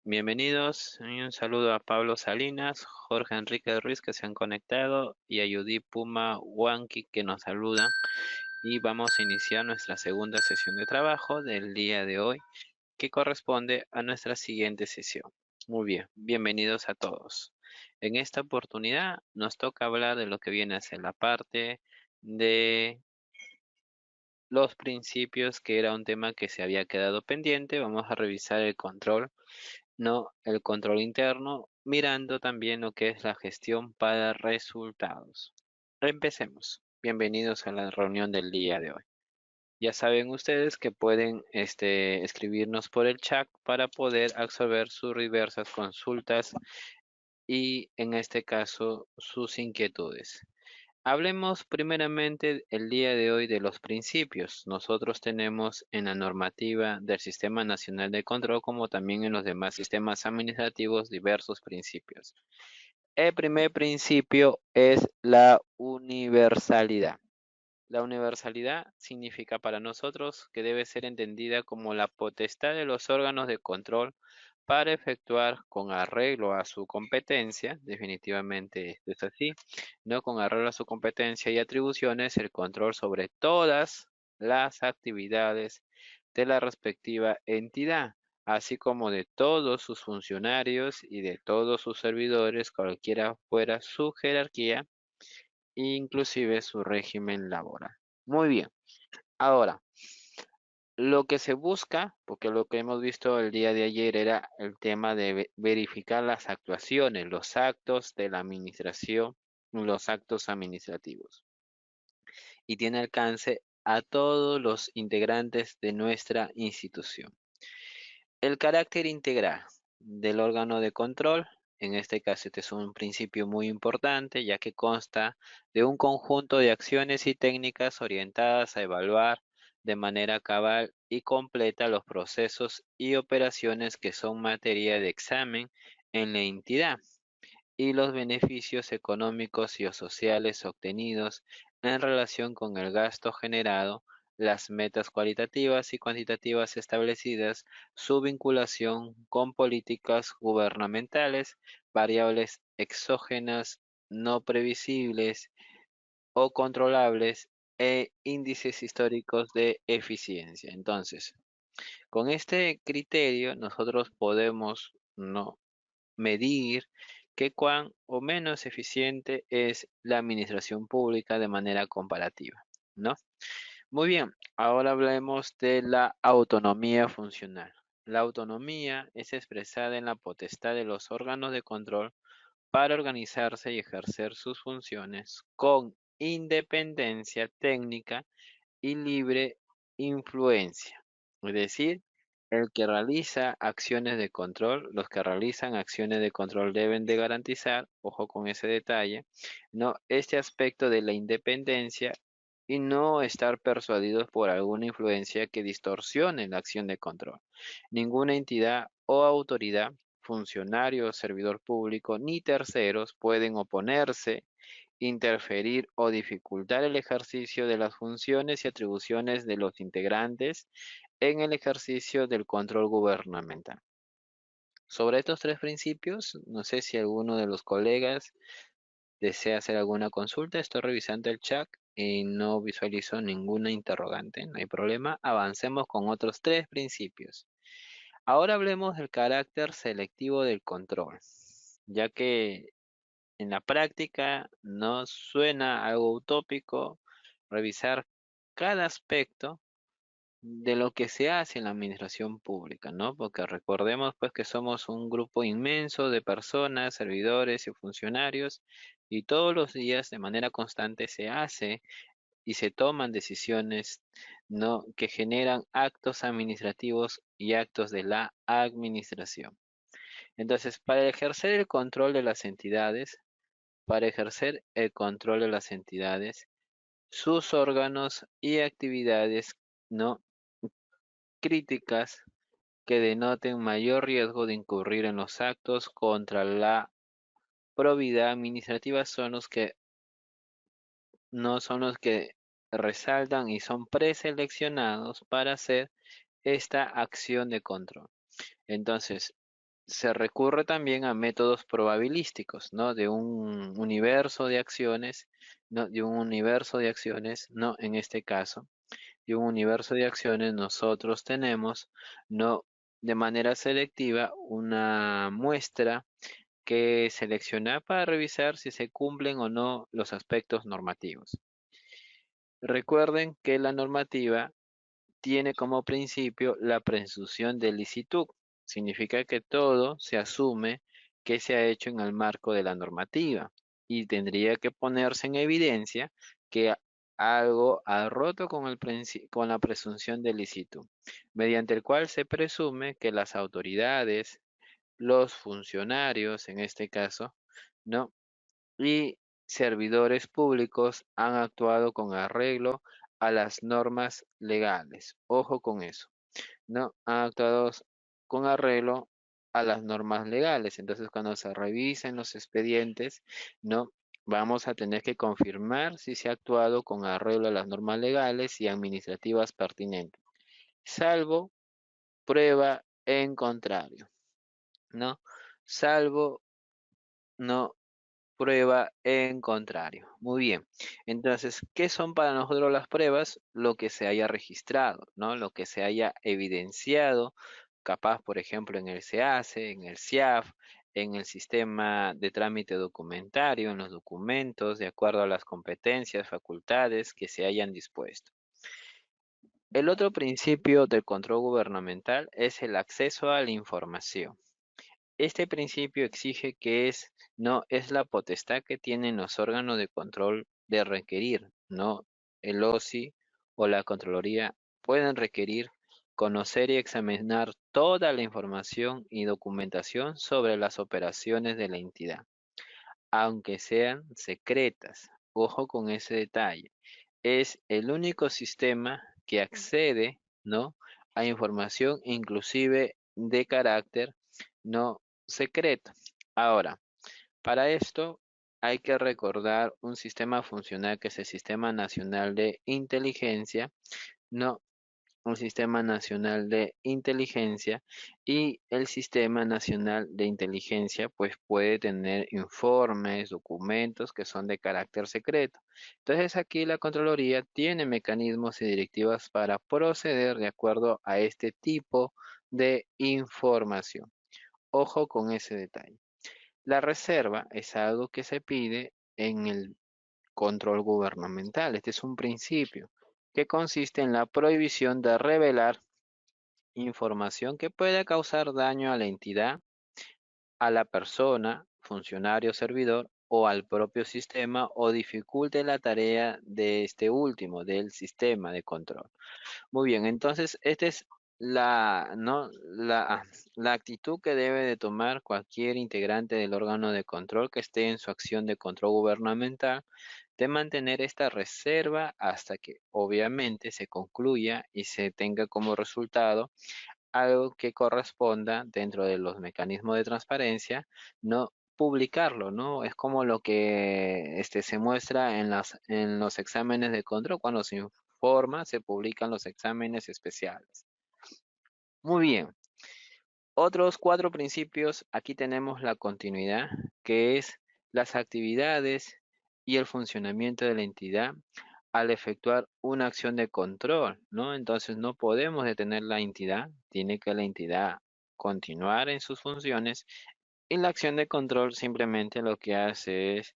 Bienvenidos y un saludo a Pablo Salinas, Jorge Enrique Ruiz que se han conectado y a Yudi Puma Huanqui que nos saludan. Y vamos a iniciar nuestra segunda sesión de trabajo del día de hoy que corresponde a nuestra siguiente sesión. Muy bien, bienvenidos a todos. En esta oportunidad nos toca hablar de lo que viene a ser la parte de los principios, que era un tema que se había quedado pendiente. Vamos a revisar el control, no el control interno, mirando también lo que es la gestión para resultados. Empecemos. Bienvenidos a la reunión del día de hoy. Ya saben ustedes que pueden escribirnos por el chat para poder absorber sus diversas consultas y en este caso sus inquietudes. Hablemos primeramente el día de hoy de los principios. Nosotros tenemos en la normativa del Sistema Nacional de Control, como también en los demás sistemas administrativos, diversos principios. El primer principio es la universalidad. La universalidad significa para nosotros que debe ser entendida como la potestad de los órganos de control para efectuar con arreglo a su competencia, definitivamente esto es así, no con arreglo a su competencia y atribuciones, el control sobre todas las actividades de la respectiva entidad, así como de todos sus funcionarios y de todos sus servidores, cualquiera fuera su jerarquía, inclusive su régimen laboral. Muy bien. Ahora, lo que se busca, porque lo que hemos visto el día de ayer era el tema de verificar las actuaciones, los actos de la administración, los actos administrativos. Y tiene alcance a todos los integrantes de nuestra institución. El carácter integral del órgano de control, en este caso este es un principio muy importante, ya que consta de un conjunto de acciones y técnicas orientadas a evaluar de manera cabal y completa los procesos y operaciones que son materia de examen en la entidad y los beneficios económicos y o sociales obtenidos en relación con el gasto generado, las metas cualitativas y cuantitativas establecidas, su vinculación con políticas gubernamentales, variables exógenas no previsibles o controlables e índices históricos de eficiencia. Entonces, con este criterio nosotros podemos no medir qué cuán o menos eficiente es la administración pública de manera comparativa, ¿no? Muy bien, ahora hablemos de la autonomía funcional. La autonomía es expresada en la potestad de los órganos de control para organizarse y ejercer sus funciones con independencia técnica y libre influencia. Es decir, el que realiza acciones de control, los que realizan acciones de control deben de garantizar, ojo con ese detalle, no este aspecto de la independencia y no estar persuadidos por alguna influencia que distorsione la acción de control. Ninguna entidad o autoridad, funcionario o servidor público, ni terceros pueden oponerse, interferir o dificultar el ejercicio de las funciones y atribuciones de los integrantes en el ejercicio del control gubernamental. Sobre estos tres principios, no sé si alguno de los colegas desea hacer alguna consulta. Estoy revisando el chat y no visualizo ninguna interrogante. No hay problema. Avancemos con otros tres principios. Ahora hablemos del carácter selectivo del control, ya que en la práctica nos suena algo utópico revisar cada aspecto de lo que se hace en la administración pública, ¿no? Porque recordemos pues que somos un grupo inmenso de personas, servidores y funcionarios y todos los días de manera constante se hace y se toman decisiones, ¿no? Que generan actos administrativos y actos de la administración. Entonces, para ejercer el control de las entidades, sus órganos y actividades no críticas que denoten mayor riesgo de incurrir en los actos contra la probidad administrativa son los que no son los que resaltan y son preseleccionados para hacer esta acción de control. Entonces, se recurre también a métodos probabilísticos, ¿no? De un universo de acciones, ¿no? De un universo de acciones, ¿no? En este caso, de un universo de acciones nosotros tenemos, ¿no? De manera selectiva una muestra que seleccionar para revisar si se cumplen o no los aspectos normativos. Recuerden que la normativa tiene como principio la presunción de licitud. Significa que todo se asume que se ha hecho en el marco de la normativa y tendría que ponerse en evidencia que algo ha roto con con la presunción de licitud, mediante el cual se presume que las autoridades, los funcionarios, en este caso, ¿no? Y servidores públicos han actuado con arreglo a las normas legales. Ojo con eso, ¿no? Han actuado con arreglo a las normas legales. Entonces, cuando se revisen los expedientes, ¿no? Vamos a tener que confirmar si se ha actuado con arreglo a las normas legales y administrativas pertinentes, salvo prueba en contrario, ¿no? Salvo, no prueba en contrario. Muy bien. Entonces, ¿qué son para nosotros las pruebas? Lo que se haya registrado, ¿no? Lo que se haya evidenciado, capaz, por ejemplo, en el SEACE, en el SIAF, en el sistema de trámite documentario, en los documentos, de acuerdo a las competencias, facultades que se hayan dispuesto. El otro principio del control gubernamental es el acceso a la información. Este principio exige que no es la potestad que tienen los órganos de control de requerir, ¿no? El OSI o la Contraloría pueden requerir conocer y examinar toda la información y documentación sobre las operaciones de la entidad, aunque sean secretas. Ojo con ese detalle. Es el único sistema que accede, ¿no? A información inclusive de carácter no secreto. Ahora, para esto hay que recordar un sistema funcional que es el Sistema Nacional de Inteligencia, no un Sistema Nacional de Inteligencia, y el Sistema Nacional de Inteligencia pues puede tener informes, documentos que son de carácter secreto. Entonces aquí la Contraloría tiene mecanismos y directivas para proceder de acuerdo a este tipo de información. Ojo con ese detalle. La reserva es algo que se pide en el control gubernamental. Este es un principio que consiste en la prohibición de revelar información que pueda causar daño a la entidad, a la persona, funcionario, servidor o al propio sistema o dificulte la tarea de este último, del sistema de control. Muy bien, entonces esta es ¿no? la actitud que debe de tomar cualquier integrante del órgano de control que esté en su acción de control gubernamental, de mantener esta reserva hasta que obviamente se concluya y se tenga como resultado algo que corresponda dentro de los mecanismos de transparencia, no publicarlo, ¿no? Es como lo que se muestra en los exámenes de control, cuando se informa, se publican los exámenes especiales. Muy bien. Otros cuatro principios, aquí tenemos la continuidad, que es las actividades y el funcionamiento de la entidad al efectuar una acción de control, ¿no? Entonces no podemos detener la entidad, tiene que la entidad continuar en sus funciones y la acción de control simplemente lo que hace es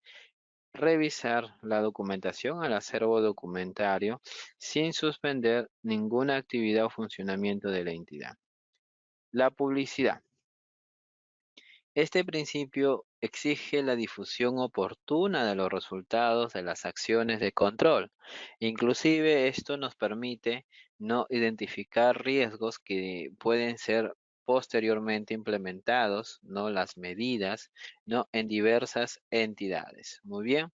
revisar la documentación al acervo documentario sin suspender ninguna actividad o funcionamiento de la entidad. La publicidad. Este principio exige la difusión oportuna de los resultados de las acciones de control. Inclusive esto nos permite no identificar riesgos que pueden ser posteriormente implementados, no las medidas, no en diversas entidades. Muy bien.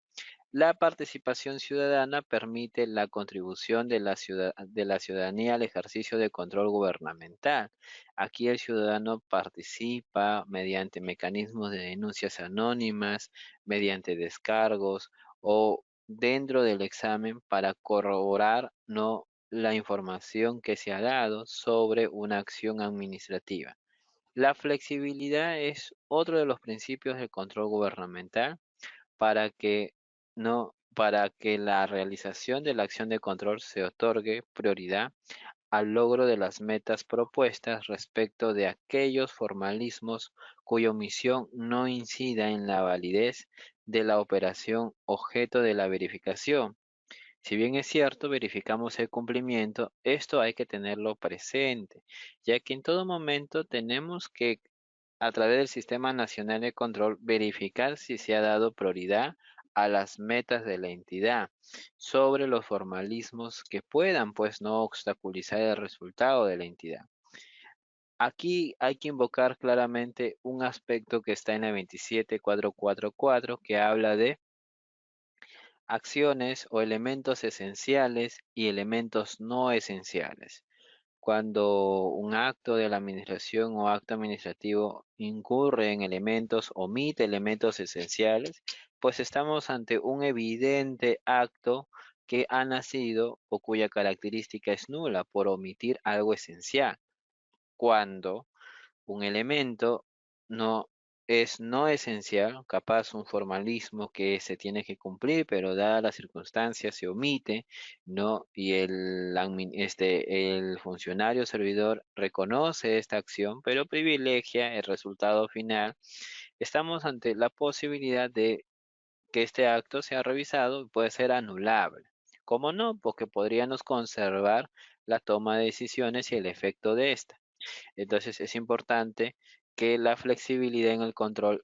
La participación ciudadana permite la contribución de de la ciudadanía al ejercicio de control gubernamental. Aquí el ciudadano participa mediante mecanismos de denuncias anónimas, mediante descargos o dentro del examen para corroborar no la información que se ha dado sobre una acción administrativa. La flexibilidad es otro de los principios del control gubernamental para que para que la realización de la acción de control se otorgue prioridad al logro de las metas propuestas respecto de aquellos formalismos cuya omisión no incida en la validez de la operación objeto de la verificación. Si bien es cierto, verificamos el cumplimiento, esto hay que tenerlo presente, ya que en todo momento tenemos que, a través del Sistema Nacional de Control, verificar si se ha dado prioridad a las metas de la entidad sobre los formalismos que puedan, pues, no obstaculizar el resultado de la entidad. Aquí hay que invocar claramente un aspecto que está en la 27444 que habla de acciones o elementos esenciales y elementos no esenciales. Cuando un acto de la administración o acto administrativo incurre en elementos, omite elementos esenciales, pues estamos ante un evidente acto que ha nacido o cuya característica es nula por omitir algo esencial. Cuando un elemento no no esencial, capaz un formalismo que se tiene que cumplir, pero dadas las circunstancias se omite, ¿no? Y el funcionario servidor reconoce esta acción, pero privilegia el resultado final. Estamos ante la posibilidad de que este acto sea revisado y puede ser anulable. ¿Cómo no? Porque podríamos conservar la toma de decisiones y el efecto de esta. Entonces es importante que la flexibilidad en el control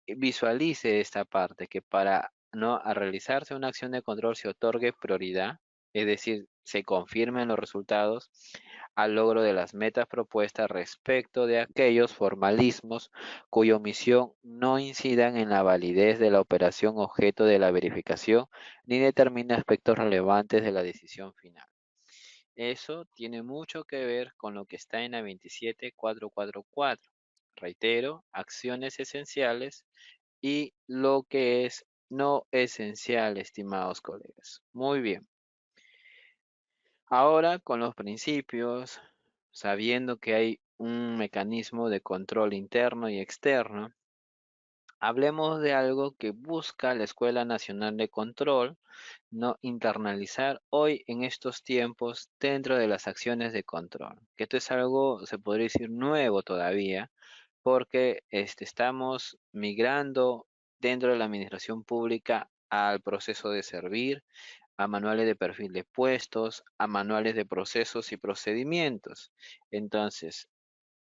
visualice esta parte, que para no a realizarse una acción de control se otorgue prioridad, es decir, se confirmen los resultados al logro de las metas propuestas respecto de aquellos formalismos cuya omisión no incidan en la validez de la operación objeto de la verificación ni determine aspectos relevantes de la decisión final. Eso tiene mucho que ver con lo que está en la 27444. Reitero, acciones esenciales y lo que es no esencial, estimados colegas. Muy bien. Ahora, con los principios, sabiendo que hay un mecanismo de control interno y externo, hablemos de algo que busca la Escuela Nacional de Control, no internalizar hoy en estos tiempos dentro de las acciones de control. Que esto es algo, se podría decir, nuevo todavía, porque estamos migrando dentro de la administración pública al proceso de servir, a manuales de perfil de puestos, a manuales de procesos y procedimientos. Entonces,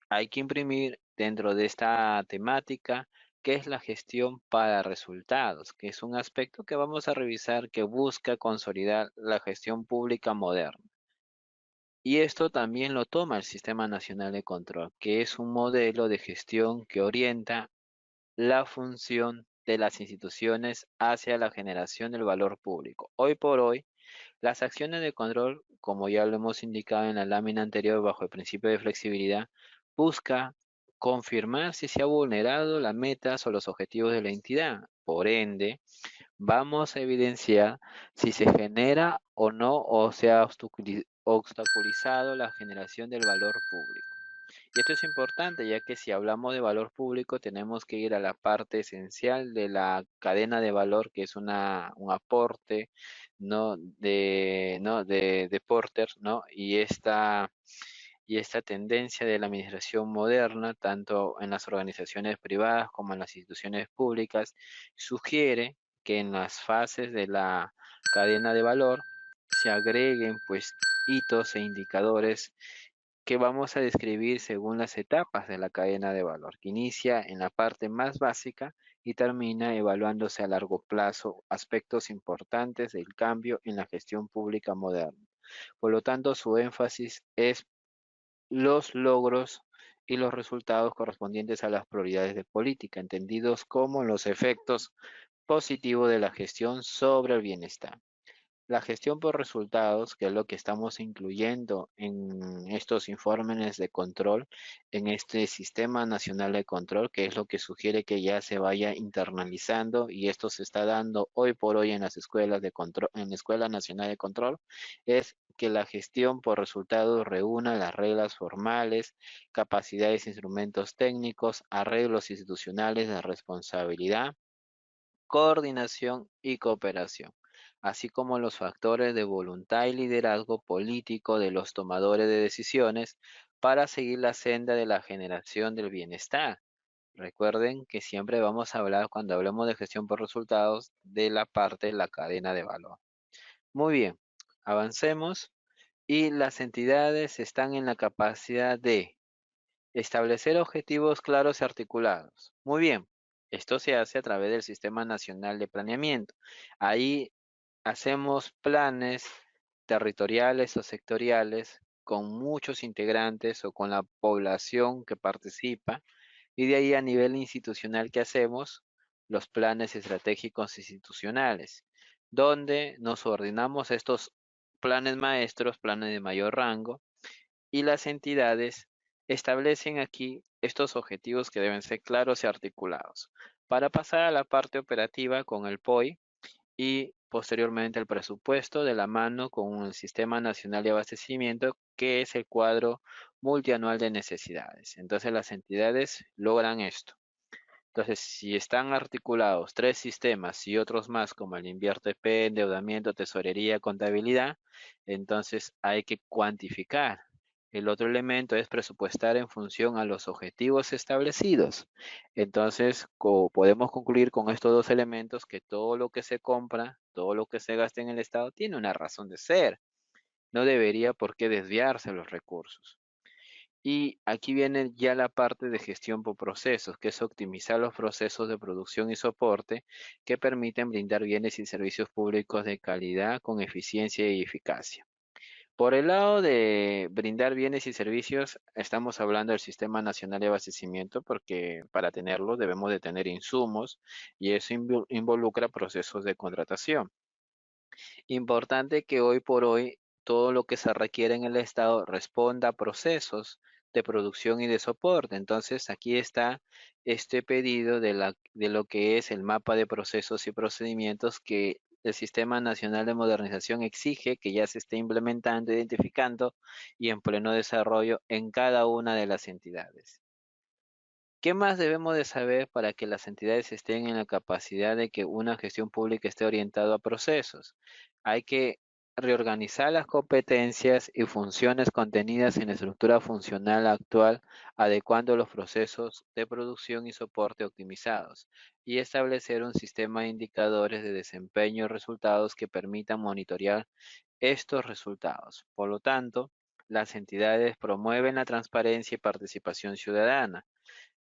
hay que imprimir dentro de esta temática qué es la gestión para resultados, que es un aspecto que vamos a revisar que busca consolidar la gestión pública moderna. Y esto también lo toma el Sistema Nacional de Control, que es un modelo de gestión que orienta la función de las instituciones hacia la generación del valor público. Hoy por hoy, las acciones de control, como ya lo hemos indicado en la lámina anterior bajo el principio de flexibilidad, busca confirmar si se ha vulnerado las metas o los objetivos de la entidad. Por ende, vamos a evidenciar si se genera o no o se ha obstaculizado la generación del valor público. Y esto es importante, ya que si hablamos de valor público, tenemos que ir a la parte esencial de la cadena de valor, que es un aporte, ¿no? De Porter, ¿no? Y esta tendencia de la administración moderna, tanto en las organizaciones privadas como en las instituciones públicas, sugiere que en las fases de la cadena de valor se agreguen, pues, hitos e indicadores que vamos a describir según las etapas de la cadena de valor, que inicia en la parte más básica y termina evaluándose a largo plazo aspectos importantes del cambio en la gestión pública moderna. Por lo tanto, su énfasis es los logros y los resultados correspondientes a las prioridades de política, entendidos como los efectos positivos de la gestión sobre el bienestar. La gestión por resultados, que es lo que estamos incluyendo en estos informes de control, en este Sistema Nacional de Control, que es lo que sugiere que ya se vaya internalizando y esto se está dando hoy por hoy en las escuelas de control, en la Escuela Nacional de Control, es que la gestión por resultados reúna las reglas formales, capacidades e instrumentos técnicos, arreglos institucionales de responsabilidad, coordinación y cooperación, así como los factores de voluntad y liderazgo político de los tomadores de decisiones para seguir la senda de la generación del bienestar. Recuerden que siempre vamos a hablar, cuando hablemos de gestión por resultados, de la parte de la cadena de valor. Muy bien, avancemos. Y las entidades están en la capacidad de establecer objetivos claros y articulados. Muy bien, esto se hace a través del Sistema Nacional de Planeamiento. Ahí hacemos planes territoriales o sectoriales con muchos integrantes o con la población que participa. Y de ahí, a nivel institucional, ¿qué hacemos? Los planes estratégicos institucionales, donde nos ordenamos estos planes maestros, planes de mayor rango, y las entidades establecen aquí estos objetivos que deben ser claros y articulados, para pasar a la parte operativa con el POI y posteriormente el presupuesto, de la mano con el Sistema Nacional de Abastecimiento, que es el cuadro multianual de necesidades. Entonces las entidades logran esto. Entonces, si están articulados tres sistemas y otros más como el Invierte-P, endeudamiento, tesorería, contabilidad, entonces hay que cuantificar. El otro elemento es presupuestar en función a los objetivos establecidos. Entonces, podemos concluir con estos dos elementos que todo lo que se compra, todo lo que se gasta en el Estado tiene una razón de ser. No debería por qué desviarse los recursos. Y aquí viene ya la parte de gestión por procesos, que es optimizar los procesos de producción y soporte que permiten brindar bienes y servicios públicos de calidad con eficiencia y eficacia. Por el lado de brindar bienes y servicios, estamos hablando del Sistema Nacional de Abastecimiento, porque para tenerlo debemos de tener insumos y eso involucra procesos de contratación. Importante que hoy por hoy todo lo que se requiere en el Estado responda a procesos de producción y de soporte. Entonces, aquí está este pedido de lo que es el mapa de procesos y procedimientos que el Sistema Nacional de Modernización exige que ya se esté implementando, identificando y en pleno desarrollo en cada una de las entidades. ¿Qué más debemos de saber para que las entidades estén en la capacidad de que una gestión pública esté orientada a procesos? Hay que reorganizar las competencias y funciones contenidas en la estructura funcional actual, adecuando los procesos de producción y soporte optimizados, y establecer un sistema de indicadores de desempeño y resultados que permitan monitorear estos resultados. Por lo tanto, las entidades promueven la transparencia y participación ciudadana,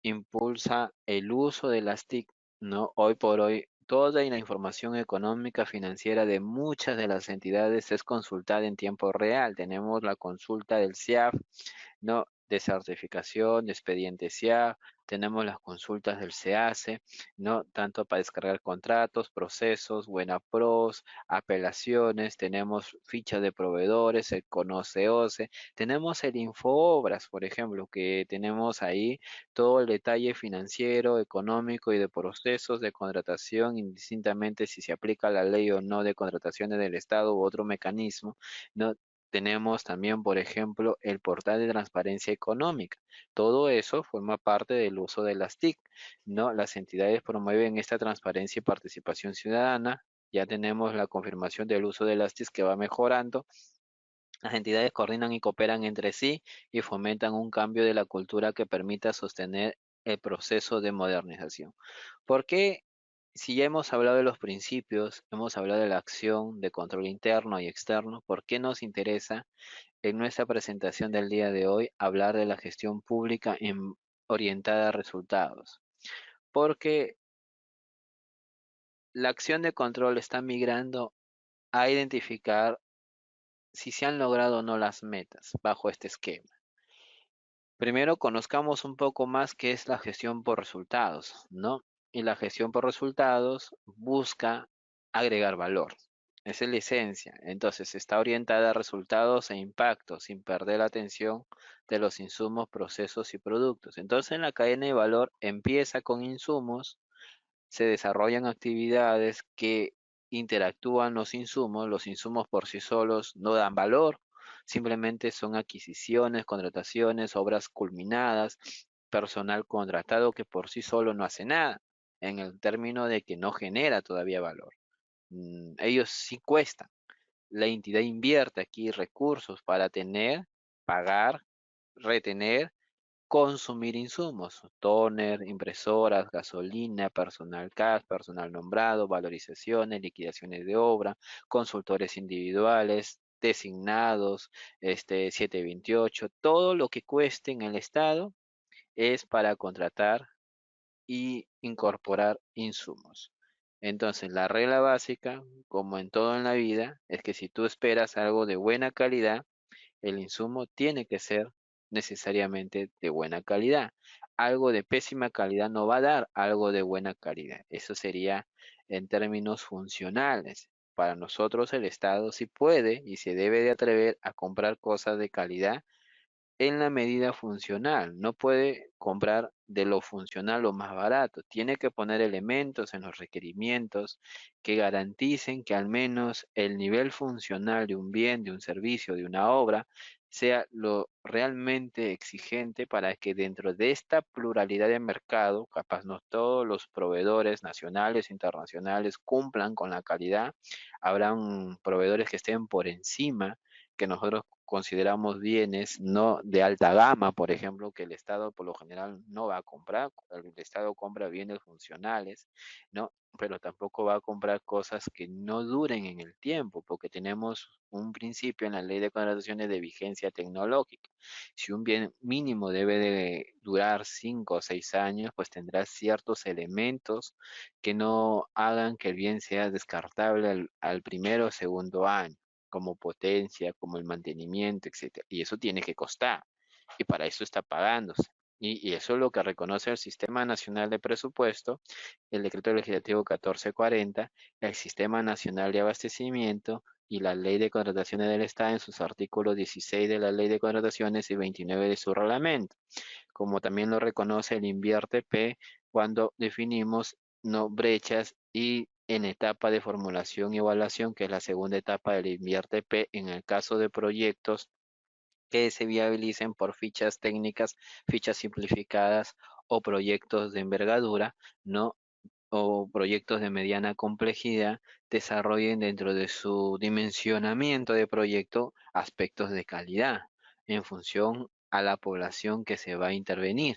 impulsa el uso de las TIC, ¿no? Hoy por hoy, toda la información económica financiera de muchas de las entidades es consultada en tiempo real. Tenemos la consulta del CIAF, ¿no? De certificación, de expediente SIA, tenemos las consultas del SEACE, ¿no? Tanto para descargar contratos, procesos, Buenapros, apelaciones, tenemos ficha de proveedores, el CONOCEOCE, tenemos el Infoobras, por ejemplo, que tenemos ahí todo el detalle financiero, económico y de procesos de contratación, indistintamente si se aplica la ley o no de contrataciones del Estado u otro mecanismo, ¿no? Tenemos también, por ejemplo, el portal de transparencia económica. Todo eso forma parte del uso de las TIC, ¿no? Las entidades promueven esta transparencia y participación ciudadana. Ya tenemos la confirmación del uso de las TIC que va mejorando. Las entidades coordinan y cooperan entre sí y fomentan un cambio de la cultura que permita sostener el proceso de modernización. ¿Por qué? Si ya hemos hablado de los principios, hemos hablado de la acción de control interno y externo, ¿por qué nos interesa en nuestra presentación del día de hoy hablar de la gestión pública orientada a resultados? Porque la acción de control está migrando a identificar si se han logrado o no las metas bajo este esquema. Primero conozcamos un poco más qué es la gestión por resultados, ¿no? Y la gestión por resultados busca agregar valor. Esa es la esencia. Entonces está orientada a resultados e impactos sin perder la atención de los insumos, procesos y productos. Entonces en la cadena de valor empieza con insumos, se desarrollan actividades que interactúan los insumos por sí solos no dan valor, simplemente son adquisiciones, contrataciones, obras culminadas, personal contratado que por sí solo no hace nada, en el término de que no genera todavía valor. Ellos sí cuestan. La entidad invierte aquí recursos para tener, pagar, retener, consumir insumos, toner, impresoras, gasolina, personal cash, personal nombrado, valorizaciones, liquidaciones de obra, consultores individuales, designados, 728, todo lo que cueste en el Estado es para contratar y incorporar insumos. Entonces, la regla básica, como en todo en la vida, es que si tú esperas algo de buena calidad, el insumo tiene que ser necesariamente de buena calidad. Algo de pésima calidad no va a dar algo de buena calidad. Eso sería en términos funcionales. Para nosotros el Estado sí puede y se debe de atrever a comprar cosas de calidad en la medida funcional. No puede comprar de lo funcional lo más barato. Tiene que poner elementos en los requerimientos que garanticen que al menos el nivel funcional de un bien, de un servicio, de una obra, sea lo realmente exigente para que dentro de esta pluralidad de mercado, capaz no todos los proveedores nacionales, internacionales cumplan con la calidad, habrán proveedores que estén por encima que nosotros consideramos bienes no de alta gama, por ejemplo, que el Estado por lo general no va a comprar. El Estado compra bienes funcionales, ¿no? Pero tampoco va a comprar cosas que no duren en el tiempo, porque tenemos un principio en la ley de contrataciones de vigencia tecnológica. Si un bien mínimo debe de durar 5 o 6 años, pues tendrá ciertos elementos que no hagan que el bien sea descartable al primero o segundo año, como potencia, como el mantenimiento, etcétera. Y eso tiene que costar. Y para eso está pagándose. Y eso es lo que reconoce el Sistema Nacional de Presupuesto, el Decreto Legislativo 1440, el Sistema Nacional de Abastecimiento y la Ley de Contrataciones del Estado en sus artículos 16 de la Ley de Contrataciones y 29 de su reglamento, como también lo reconoce el Invierte P cuando definimos no brechas y en etapa de formulación y evaluación, que es la segunda etapa del Invierte P, en el caso de proyectos que se viabilicen por fichas técnicas, fichas simplificadas o proyectos de envergadura, ¿no? O proyectos de mediana complejidad desarrollen dentro de su dimensionamiento de proyecto aspectos de calidad en función a la población que se va a intervenir,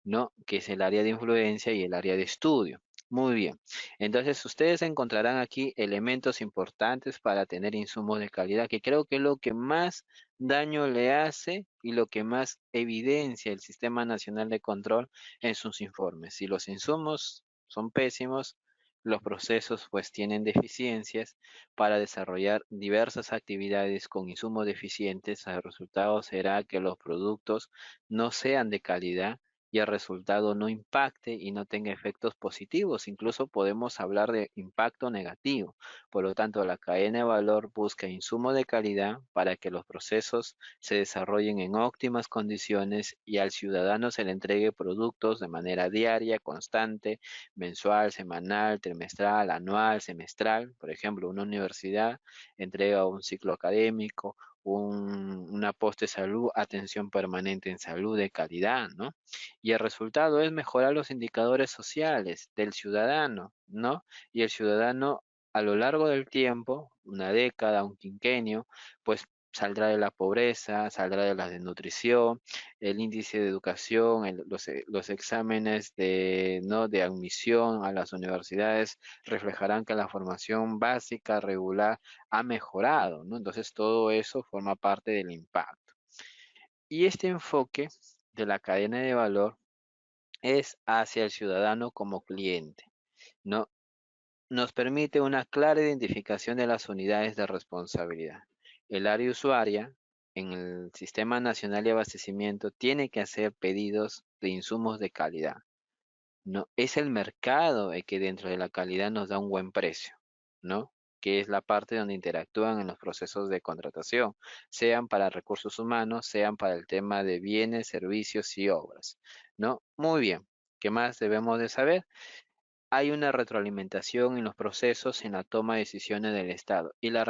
¿no? Que es el área de influencia y el área de estudio. Muy bien. Entonces, ustedes encontrarán aquí elementos importantes para tener insumos de calidad, que creo que es lo que más daño le hace y lo que más evidencia el Sistema Nacional de Control en sus informes. Si los insumos son pésimos, los procesos pues tienen deficiencias para desarrollar diversas actividades con insumos deficientes, el resultado será que los productos no sean de calidad y el resultado no impacte y no tenga efectos positivos. Incluso podemos hablar de impacto negativo. Por lo tanto, la cadena de valor busca insumo de calidad para que los procesos se desarrollen en óptimas condiciones y al ciudadano se le entregue productos de manera diaria, constante, mensual, semanal, trimestral, anual, semestral. Por ejemplo, una universidad entrega un ciclo académico, una post de salud, atención permanente en salud de calidad, ¿no? Y el resultado es mejorar los indicadores sociales del ciudadano, ¿no? Y el ciudadano a lo largo del tiempo, una década, un quinquenio, pues saldrá de la pobreza, saldrá de la desnutrición, el índice de educación, los exámenes de, ¿no? de admisión a las universidades reflejarán que la formación básica regular ha mejorado, ¿no? Entonces todo eso forma parte del impacto. Y este enfoque de la cadena de valor es hacia el ciudadano como cliente, ¿no? Nos permite una clara identificación de las unidades de responsabilidad. El área usuaria en el Sistema Nacional de Abastecimiento tiene que hacer pedidos de insumos de calidad. No, es el mercado el que dentro de la calidad nos da un buen precio, ¿no? Que es la parte donde interactúan en los procesos de contratación, sean para recursos humanos, sean para el tema de bienes, servicios y obras, ¿no? Muy bien. ¿Qué más debemos de saber? hay una retroalimentación en los procesos en la toma de decisiones del Estado. Y la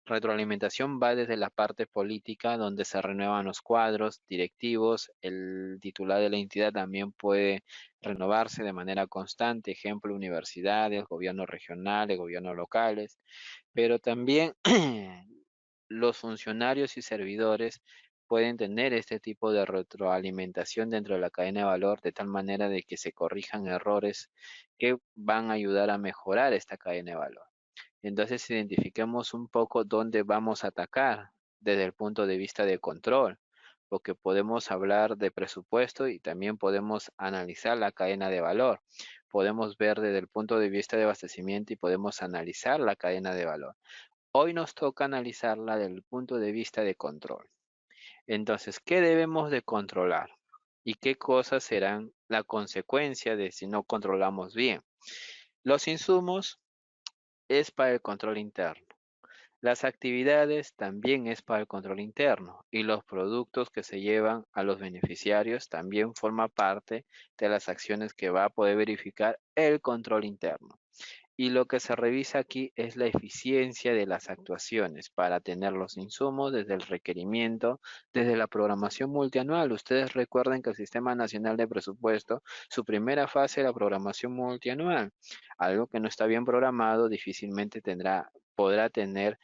retroalimentación va desde la parte política, donde se renuevan los cuadros directivos. El titular de la entidad también puede renovarse de manera constante, ejemplo, universidades, gobiernos regionales, gobiernos locales, pero también los funcionarios y servidores pueden tener este tipo de retroalimentación dentro de la cadena de valor de tal manera de que se corrijan errores que van a ayudar a mejorar esta cadena de valor. Entonces identifiquemos un poco dónde vamos a atacar desde el punto de vista de control, porque podemos hablar de presupuesto y también podemos analizar la cadena de valor. Podemos ver desde el punto de vista de abastecimiento y podemos analizar la cadena de valor. Hoy nos toca analizarla desde el punto de vista de control. Entonces, ¿qué debemos de controlar? ¿Y qué cosas serán la consecuencia de si no controlamos bien? Los insumos es para el control interno. Las actividades también es para el control interno y los productos que se llevan a los beneficiarios también forma parte de las acciones que va a poder verificar el control interno. Y lo que se revisa aquí es la eficiencia de las actuaciones para tener los insumos desde el requerimiento, desde la programación multianual. Ustedes recuerden que el Sistema Nacional de Presupuesto, su primera fase es la programación multianual. Algo que no está bien programado difícilmente podrá tener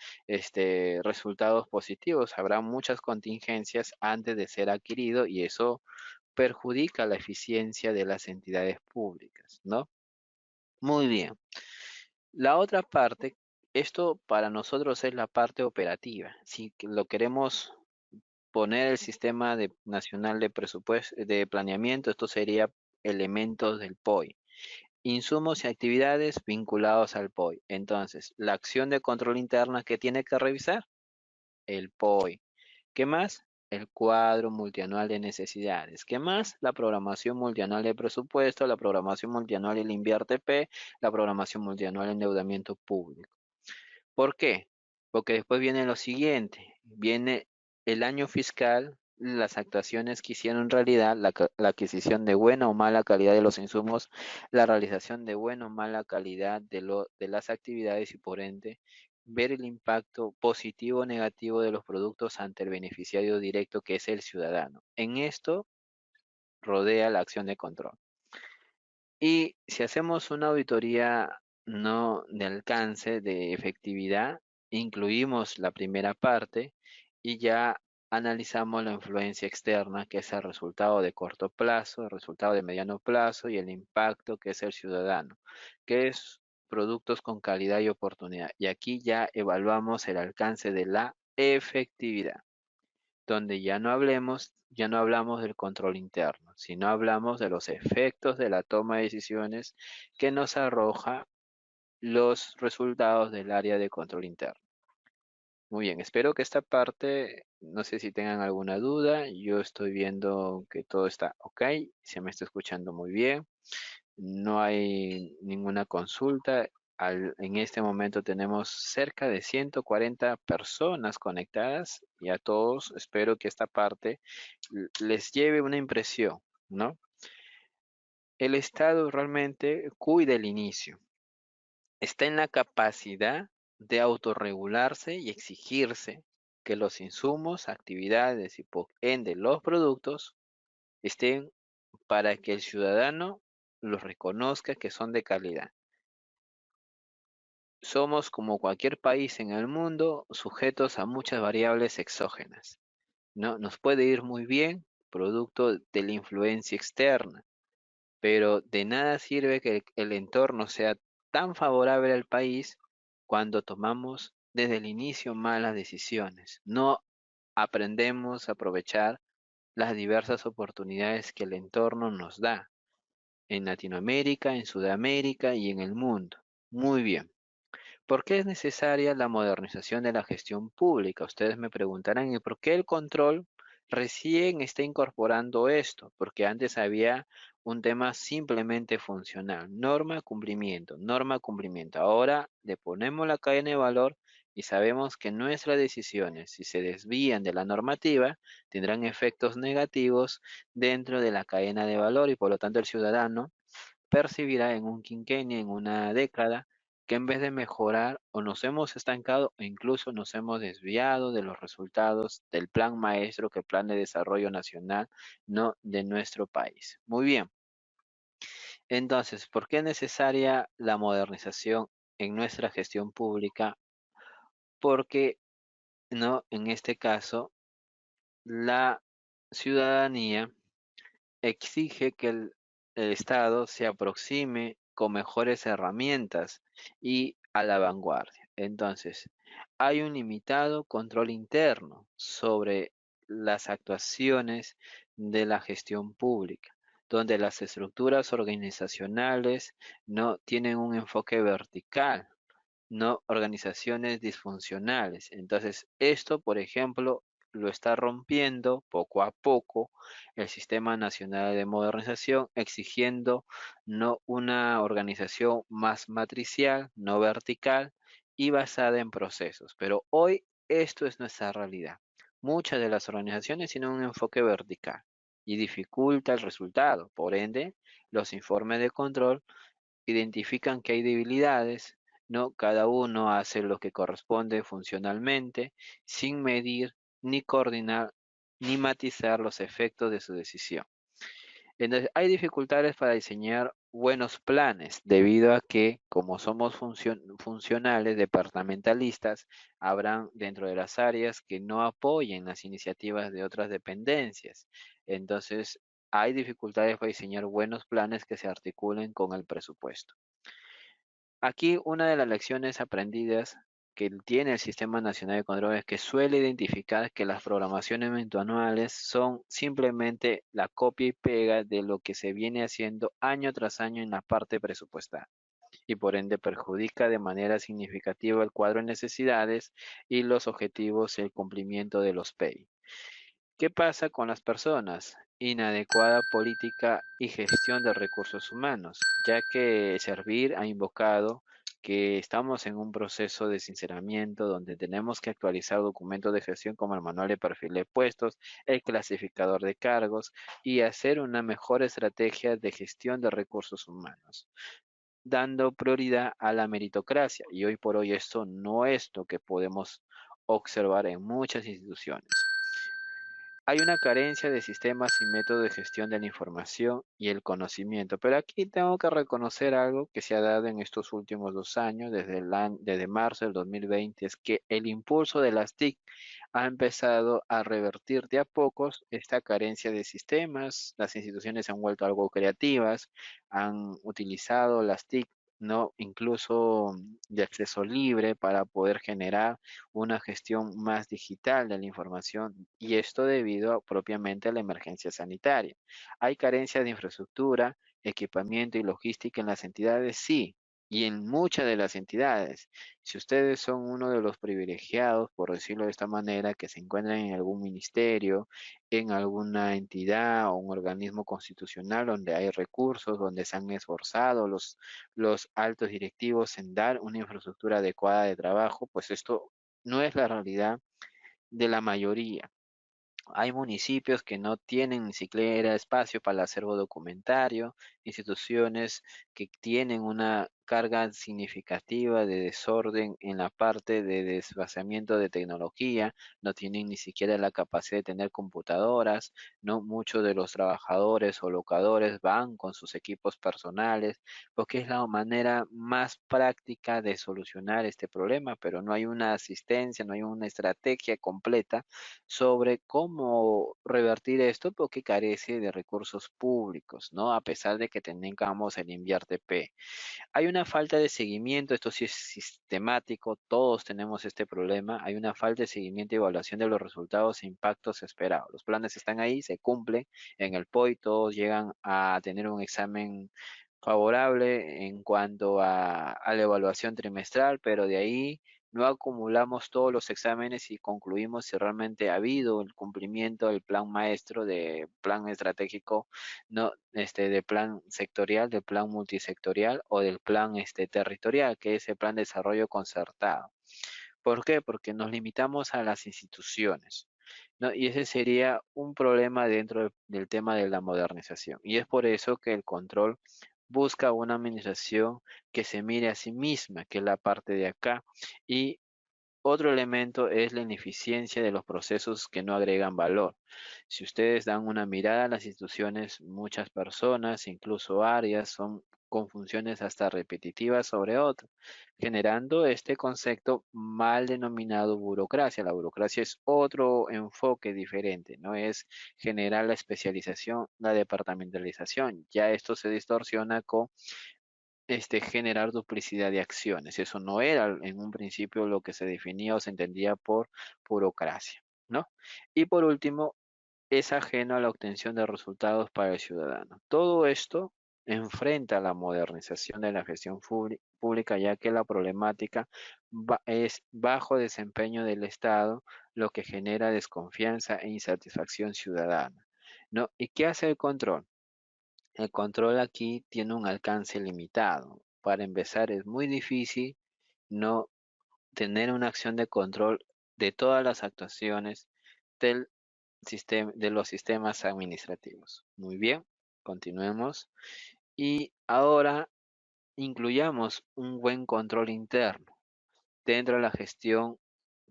resultados positivos. Habrá muchas contingencias antes de ser adquirido y eso perjudica la eficiencia de las entidades públicas, ¿no? Muy bien. La otra parte, esto para nosotros es la parte operativa. Si lo queremos poner el sistema nacional de presupuesto, de planeamiento, esto sería elementos del POI. Insumos y actividades vinculados al POI. Entonces, la acción de control interna que tiene que revisar, el POI. ¿Qué más? El cuadro multianual de necesidades. ¿Qué más? La programación multianual de presupuesto, la programación multianual del Invierte P, la programación multianual de endeudamiento público. ¿Por qué? Porque después viene lo siguiente, viene el año fiscal, las actuaciones que hicieron en realidad, la adquisición de buena o mala calidad de los insumos, la realización de buena o mala calidad de las actividades y por ende ver el impacto positivo o negativo de los productos ante el beneficiario directo que es el ciudadano. En esto rodea la acción de control. Y si hacemos una auditoría no de alcance, de efectividad, incluimos la primera parte y ya analizamos la influencia externa, que es el resultado de corto plazo, el resultado de mediano plazo y el impacto que es el ciudadano, que es productos con calidad y oportunidad. Y aquí ya evaluamos el alcance de la efectividad donde ya no hablamos del control interno, sino hablamos de los efectos de la toma de decisiones que nos arroja los resultados del área de control interno. Muy bien, espero que esta parte, no sé si tengan alguna duda, yo estoy viendo que todo está ok, se me está escuchando muy bien. No hay ninguna consulta. En este momento tenemos cerca de 140 personas conectadas y a todos espero que esta parte les lleve una impresión, ¿no? El Estado realmente cuida el inicio. Está en la capacidad de autorregularse y exigirse que los insumos, actividades y por ende los productos estén para que el ciudadano los reconozca que son de calidad. Somos, como cualquier país en el mundo, sujetos a muchas variables exógenas, ¿no? Nos puede ir muy bien, producto de la influencia externa, pero de nada sirve que el entorno sea tan favorable al país cuando tomamos desde el inicio malas decisiones. No aprendemos a aprovechar las diversas oportunidades que el entorno nos da en Latinoamérica, en Sudamérica y en el mundo. Muy bien. ¿Por qué es necesaria la modernización de la gestión pública? Ustedes me preguntarán, ¿y por qué el control recién está incorporando esto? Porque antes había un tema simplemente funcional, norma, cumplimiento. Ahora le ponemos la cadena de valor y sabemos que nuestras decisiones, si se desvían de la normativa, tendrán efectos negativos dentro de la cadena de valor y por lo tanto el ciudadano percibirá en un quinquenio, en una década, que en vez de mejorar o nos hemos estancado o incluso nos hemos desviado de los resultados del plan maestro, que el Plan de Desarrollo Nacional, no de nuestro país. Muy bien, entonces, ¿por qué es necesaria la modernización en nuestra gestión pública? Porque, no, en este caso, la ciudadanía exige que el Estado se aproxime con mejores herramientas y a la vanguardia. Entonces, hay un limitado control interno sobre las actuaciones de la gestión pública, donde las estructuras organizacionales no tienen un enfoque vertical, no organizaciones disfuncionales. Entonces, esto, por ejemplo, lo está rompiendo poco a poco el Sistema Nacional de Modernización, exigiendo no una organización más matricial, no vertical y basada en procesos. Pero hoy esto es nuestra realidad. Muchas de las organizaciones tienen un enfoque vertical y dificulta el resultado. Por ende, los informes de control identifican que hay debilidades, ¿no? Cada uno hace lo que corresponde funcionalmente, sin medir, ni coordinar, ni matizar los efectos de su decisión. Entonces, hay dificultades para diseñar buenos planes, debido a que, como somos funcionales, departamentalistas, habrán dentro de las áreas que no apoyen las iniciativas de otras dependencias. Entonces, hay dificultades para diseñar buenos planes que se articulen con el presupuesto. Aquí una de las lecciones aprendidas que tiene el Sistema Nacional de Control es que suele identificar que las programaciones anuales son simplemente la copia y pega de lo que se viene haciendo año tras año en la parte presupuestal, y por ende perjudica de manera significativa el cuadro de necesidades y los objetivos y el cumplimiento de los PEI. ¿Qué pasa con las personas? Inadecuada política y gestión de recursos humanos, ya que Servir ha invocado que estamos en un proceso de sinceramiento donde tenemos que actualizar documentos de gestión como el manual de perfil de puestos, el clasificador de cargos y hacer una mejor estrategia de gestión de recursos humanos, dando prioridad a la meritocracia. Y hoy por hoy esto no es lo que podemos observar en muchas instituciones. Hay una carencia de sistemas y métodos de gestión de la información y el conocimiento, pero aquí tengo que reconocer algo que se ha dado en estos últimos 2 años, desde marzo del 2020, es que el impulso de las TIC ha empezado a revertir de a pocos esta carencia de sistemas. Las instituciones se han vuelto algo creativas, han utilizado las TIC, ¿no? Incluso de acceso libre, para poder generar una gestión más digital de la información, y esto debido propiamente a la emergencia sanitaria. ¿Hay carencia de infraestructura, equipamiento y logística en las entidades? Sí, y en muchas de las entidades. Si ustedes son uno de los privilegiados, por decirlo de esta manera, que se encuentran en algún ministerio, en alguna entidad o un organismo constitucional donde hay recursos, donde se han esforzado los altos directivos en dar una infraestructura adecuada de trabajo, pues esto no es la realidad de la mayoría. Hay municipios que no tienen ni siquiera espacio para el acervo documentario, instituciones que tienen una carga significativa de desorden en la parte de desplazamiento de tecnología, no tienen ni siquiera la capacidad de tener computadoras, no muchos de los trabajadores o locadores van con sus equipos personales, porque es la manera más práctica de solucionar este problema, pero no hay una asistencia, no hay una estrategia completa sobre cómo revertir esto, porque carece de recursos públicos, ¿no? A pesar de que tengamos el INVIARTP. Hay una falta de seguimiento, esto sí es sistemático, todos tenemos este problema. Hay una falta de seguimiento y evaluación de los resultados e impactos esperados. Los planes están ahí, se cumplen en el POI, todos llegan a tener un examen favorable en cuanto a la evaluación trimestral, pero de ahí no acumulamos todos los exámenes y concluimos si realmente ha habido el cumplimiento del plan maestro, de plan estratégico, no, de plan sectorial, del plan multisectorial o del plan territorial, que es el plan de desarrollo concertado. ¿Por qué? Porque nos limitamos a las instituciones, ¿no? Y ese sería un problema dentro del tema de la modernización. Y es por eso que el control busca una administración que se mire a sí misma, que es la parte de acá, y otro elemento es la ineficiencia de los procesos que no agregan valor. Si ustedes dan una mirada a las instituciones, muchas personas, incluso áreas, son con funciones hasta repetitivas sobre otras, generando este concepto mal denominado burocracia. La burocracia es otro enfoque diferente, no es generar la especialización, la departamentalización. Ya esto se distorsiona con generar duplicidad de acciones. Eso no era en un principio lo que se definía o se entendía por burocracia, ¿no? Y por último, es ajeno a la obtención de resultados para el ciudadano. Todo esto enfrenta la modernización de la gestión pública, ya que la problemática es bajo desempeño del Estado, lo que genera desconfianza e insatisfacción ciudadana, ¿no? ¿Y qué hace el control? El control aquí tiene un alcance limitado. Para empezar, es muy difícil no tener una acción de control de todas las actuaciones del sistema, de los sistemas administrativos. Muy bien, continuemos. Y ahora incluyamos un buen control interno dentro de la gestión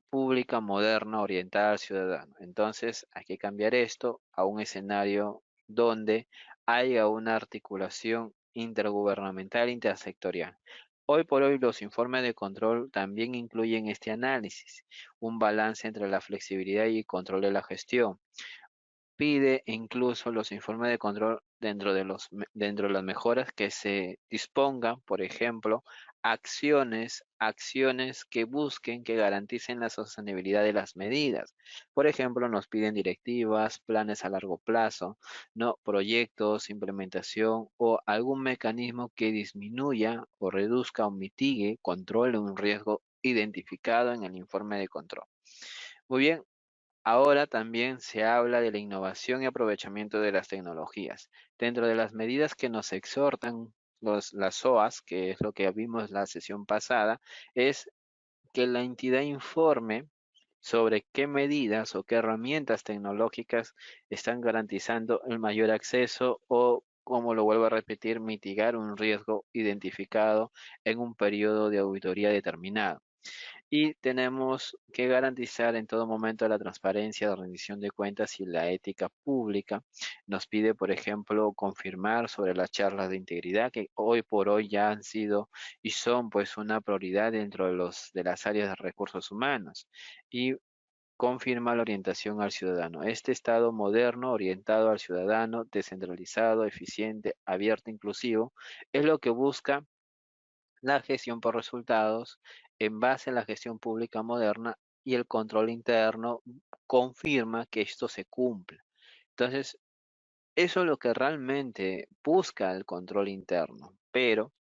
pública moderna orientada al ciudadano. Entonces, hay que cambiar esto a un escenario donde haya una articulación intergubernamental intersectorial. Hoy por hoy los informes de control también incluyen este análisis, un balance entre la flexibilidad y control de la gestión. Pide incluso los informes de control dentro de las mejoras que se dispongan, por ejemplo, acciones que busquen, que garanticen la sostenibilidad de las medidas. Por ejemplo, nos piden directivas, planes a largo plazo, no proyectos, implementación o algún mecanismo que disminuya o reduzca o mitigue, controle un riesgo identificado en el informe de control. Muy bien, ahora también se habla de la innovación y aprovechamiento de las tecnologías. Dentro de las medidas que nos exhortan las OAS, que es lo que vimos la sesión pasada, es que la entidad informe sobre qué medidas o qué herramientas tecnológicas están garantizando el mayor acceso o, como lo vuelvo a repetir, mitigar un riesgo identificado en un periodo de auditoría determinado. Y tenemos que garantizar en todo momento la transparencia, la rendición de cuentas y la ética pública. Nos pide, por ejemplo, confirmar sobre las charlas de integridad que hoy por hoy ya han sido y son pues una prioridad dentro de las áreas de recursos humanos. Y confirma la orientación al ciudadano. Este Estado moderno, orientado al ciudadano, descentralizado, eficiente, abierto, inclusivo, es lo que busca la gestión por resultados en base a la gestión pública moderna y el control interno confirma que esto se cumple. Entonces, eso es lo que realmente busca el control interno, pero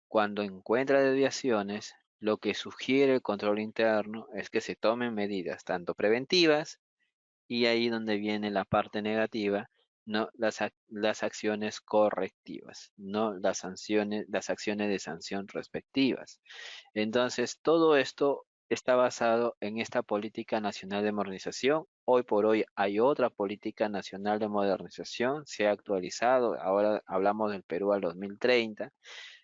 cuando encuentra desviaciones, lo que sugiere el control interno es que se tomen medidas tanto preventivas y ahí donde viene la parte negativa, no las acciones correctivas, no las sanciones, las acciones de sanción respectivas. Entonces, todo esto está basado en esta política nacional de modernización. Hoy por hoy hay otra política nacional de modernización, se ha actualizado, ahora hablamos del Perú al 2030.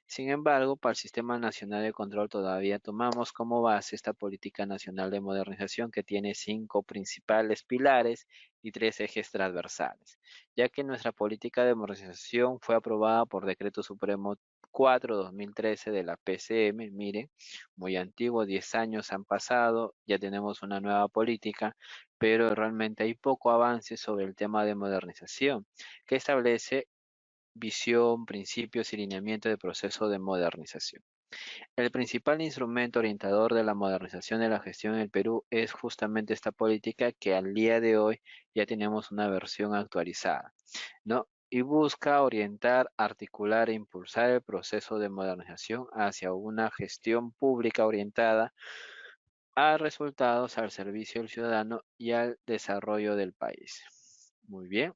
Sin embargo, para el Sistema Nacional de Control todavía tomamos como base esta Política Nacional de Modernización que tiene 5 principales pilares y 3 ejes transversales, ya que nuestra política de modernización fue aprobada por Decreto Supremo 4/2013 de la PCM. Miren, muy antiguo, 10 años han pasado, ya tenemos una nueva política, pero realmente hay poco avance sobre el tema de modernización, que establece visión, principios y lineamiento del proceso de modernización. El principal instrumento orientador de la modernización de la gestión en el Perú es justamente esta política que al día de hoy ya tenemos una versión actualizada, ¿no? Y busca orientar, articular e impulsar el proceso de modernización hacia una gestión pública orientada a resultados al servicio del ciudadano y al desarrollo del país. Muy bien.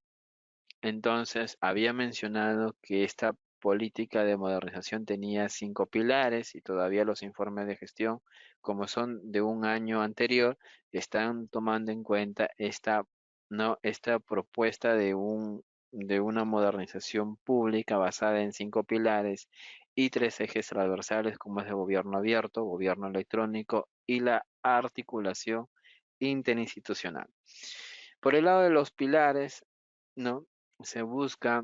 Entonces, había mencionado que esta política de modernización tenía 5 pilares y todavía los informes de gestión, como son de un año anterior, están tomando en cuenta esta, ¿no? Esta propuesta de de una modernización pública basada en 5 pilares y 3 ejes transversales como es el gobierno abierto, gobierno electrónico y la articulación interinstitucional. Por el lado de los pilares, ¿no? Se busca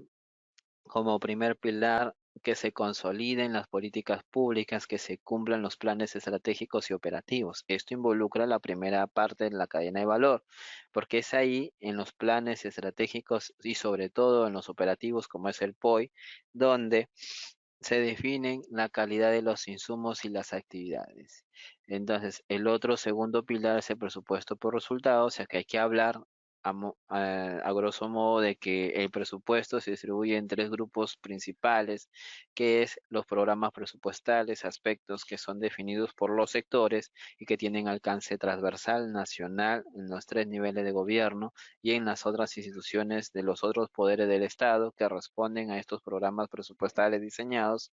como primer pilar que se consoliden las políticas públicas, que se cumplan los planes estratégicos y operativos. Esto involucra la primera parte de la cadena de valor, porque es ahí en los planes estratégicos y sobre todo en los operativos como es el POI, donde se definen la calidad de los insumos y las actividades. Entonces, el otro segundo pilar es el presupuesto por resultados, o sea que hay que hablar a grosso modo de que el presupuesto se distribuye en 3 grupos principales, que es los programas presupuestales, aspectos que son definidos por los sectores y que tienen alcance transversal, nacional, en los 3 niveles de gobierno y en las otras instituciones de los otros poderes del Estado que responden a estos programas presupuestales diseñados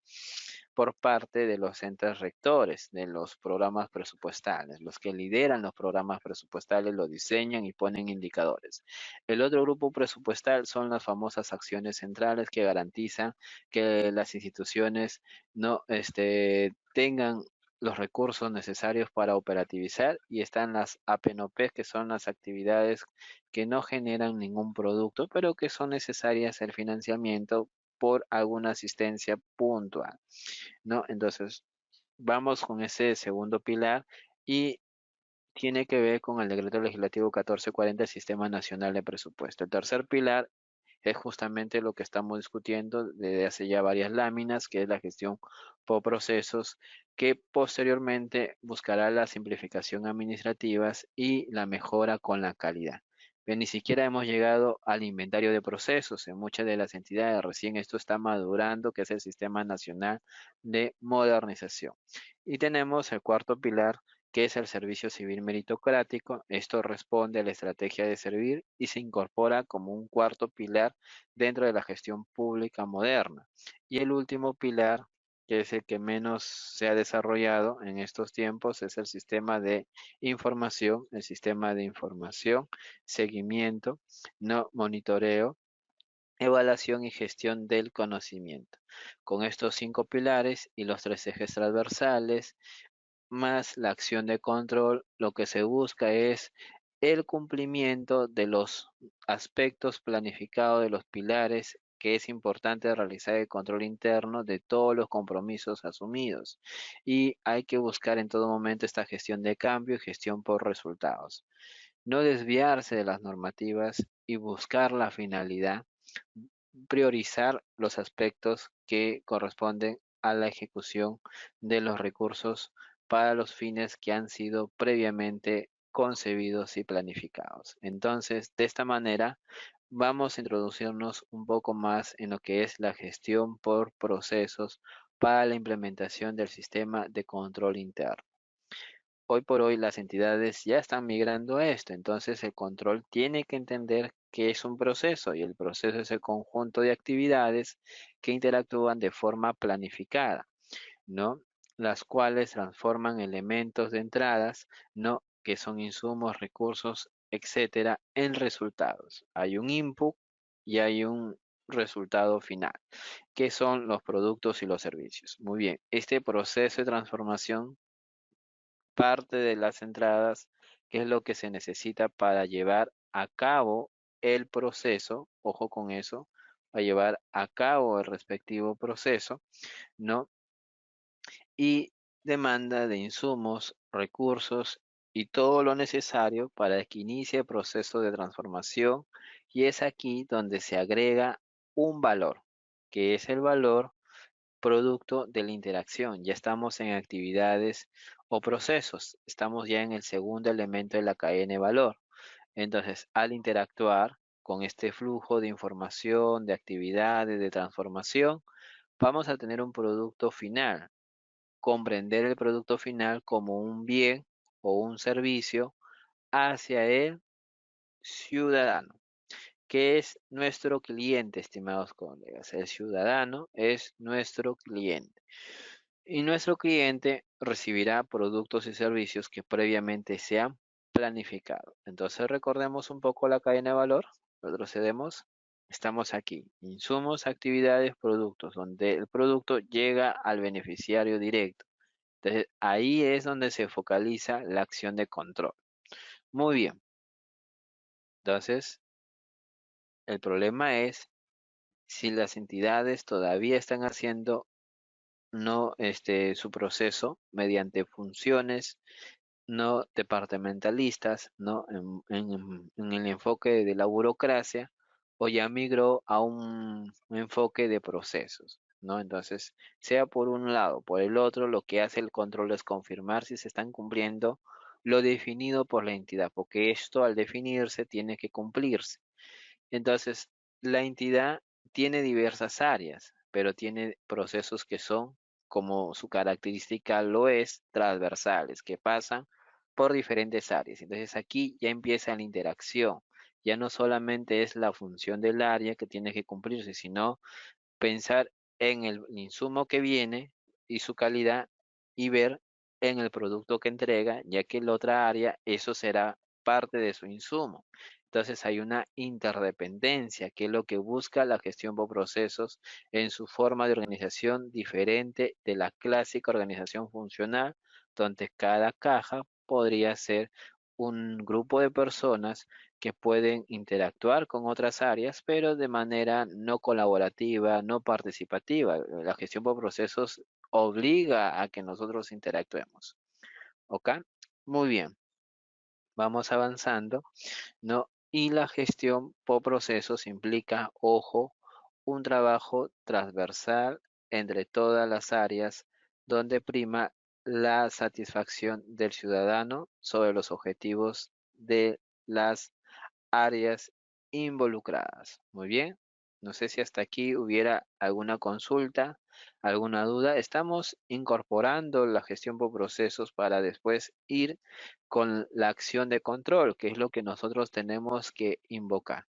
por parte de los entes rectores de los programas presupuestales. Los que lideran los programas presupuestales lo diseñan y ponen indicadores. El otro grupo presupuestal son las famosas acciones centrales que garantizan que las instituciones no tengan los recursos necesarios para operativizar y están las APNOP, que son las actividades que no generan ningún producto, pero que son necesarias el financiamiento por alguna asistencia puntual, ¿no? Entonces, vamos con ese segundo pilar y tiene que ver con el decreto legislativo 1440, el Sistema Nacional de Presupuesto. El tercer pilar es justamente lo que estamos discutiendo desde hace ya varias láminas, que es la gestión por procesos, que posteriormente buscará la simplificación administrativa y la mejora con la calidad. Pero ni siquiera hemos llegado al inventario de procesos. En muchas de las entidades recién esto está madurando, que es el Sistema Nacional de Modernización. Y tenemos el cuarto pilar, que es el servicio civil meritocrático. Esto responde a la estrategia de servir y se incorpora como un cuarto pilar dentro de la gestión pública moderna. Y el último pilar, que es el que menos se ha desarrollado en estos tiempos, es el sistema de información, seguimiento, no monitoreo, evaluación y gestión del conocimiento. Con estos 5 pilares y los 3 ejes transversales, más la acción de control, lo que se busca es el cumplimiento de los aspectos planificados de los pilares, que es importante realizar el control interno de todos los compromisos asumidos. Y hay que buscar en todo momento esta gestión de cambio y gestión por resultados. No desviarse de las normativas y buscar la finalidad, priorizar los aspectos que corresponden a la ejecución de los recursos para los fines que han sido previamente concebidos y planificados. Entonces, de esta manera, vamos a introducirnos un poco más en lo que es la gestión por procesos para la implementación del sistema de control interno. Hoy por hoy las entidades ya están migrando a esto, entonces el control tiene que entender que es un proceso y el proceso es el conjunto de actividades que interactúan de forma planificada, ¿no? Las cuales transforman elementos de entradas, ¿no? Que son insumos, recursos, etcétera, en resultados. Hay un input y hay un resultado final, que son los productos y los servicios. Muy bien, este proceso de transformación parte de las entradas, que es lo que se necesita para llevar a cabo el proceso, ojo con eso, a llevar a cabo el respectivo proceso, ¿no? Y demanda de insumos, recursos y todo lo necesario para que inicie el proceso de transformación, y es aquí donde se agrega un valor, que es el valor producto de la interacción. Ya estamos en actividades o procesos. Estamos ya en el segundo elemento de la cadena de valor. Entonces, al interactuar con este flujo de información, de actividades, de transformación, vamos a tener un producto final. Comprender el producto final como un bien o un servicio hacia el ciudadano, que es nuestro cliente, estimados colegas. El ciudadano es nuestro cliente. Y nuestro cliente recibirá productos y servicios que previamente se han planificado. Entonces recordemos un poco la cadena de valor. Retrocedemos. Estamos aquí. Insumos, actividades, productos, donde el producto llega al beneficiario directo. Entonces, ahí es donde se focaliza la acción de control. Muy bien. Entonces, el problema es si las entidades todavía están haciendo no su proceso mediante funciones no departamentalistas, ¿no? En el enfoque de la burocracia, o ya migró a un enfoque de procesos, ¿no? Entonces, sea por un lado, por el otro, lo que hace el control es confirmar si se están cumpliendo lo definido por la entidad, porque esto al definirse tiene que cumplirse. Entonces, la entidad tiene diversas áreas, pero tiene procesos que son, como su característica lo es, transversales, que pasan por diferentes áreas. Entonces, aquí ya empieza la interacción. Ya no solamente es la función del área que tiene que cumplirse, sino pensar en el insumo que viene y su calidad y ver en el producto que entrega, ya que en la otra área eso será parte de su insumo. Entonces hay una interdependencia, que es lo que busca la gestión por procesos en su forma de organización diferente de la clásica organización funcional, donde cada caja podría ser un grupo de personas que pueden interactuar con otras áreas, pero de manera no colaborativa, no participativa. La gestión por procesos obliga a que nosotros interactuemos. ¿Ok? Muy bien, vamos avanzando, ¿no? Y la gestión por procesos implica, ojo, un trabajo transversal entre todas las áreas donde prima la satisfacción del ciudadano sobre los objetivos de las áreas involucradas. Muy bien. No sé si hasta aquí hubiera alguna consulta, alguna duda. Estamos incorporando la gestión por procesos para después ir con la acción de control, que es lo que nosotros tenemos que invocar.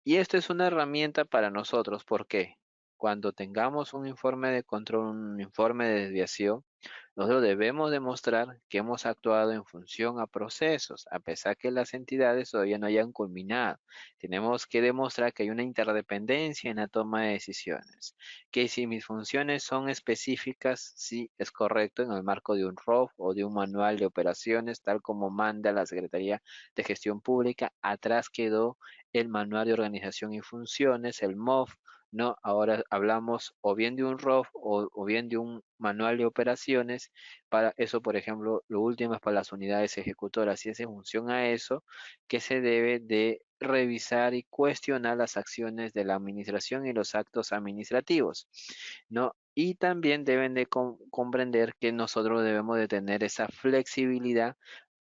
Y esto es una herramienta para nosotros porque cuando tengamos un informe de control, un informe de desviación, nosotros debemos demostrar que hemos actuado en función a procesos, a pesar que las entidades todavía no hayan culminado. Tenemos que demostrar que hay una interdependencia en la toma de decisiones, que si mis funciones son específicas, sí es correcto en el marco de un ROF o de un manual de operaciones, tal como manda la Secretaría de Gestión Pública. Atrás quedó el manual de organización y funciones, el MOF, ¿no? Ahora hablamos o bien de un ROF o bien de un manual de operaciones. Para eso, por ejemplo, lo último es para las unidades ejecutoras, y es en función a eso que se debe de revisar y cuestionar las acciones de la administración y los actos administrativos, ¿no? Y también deben de comprender que nosotros debemos de tener esa flexibilidad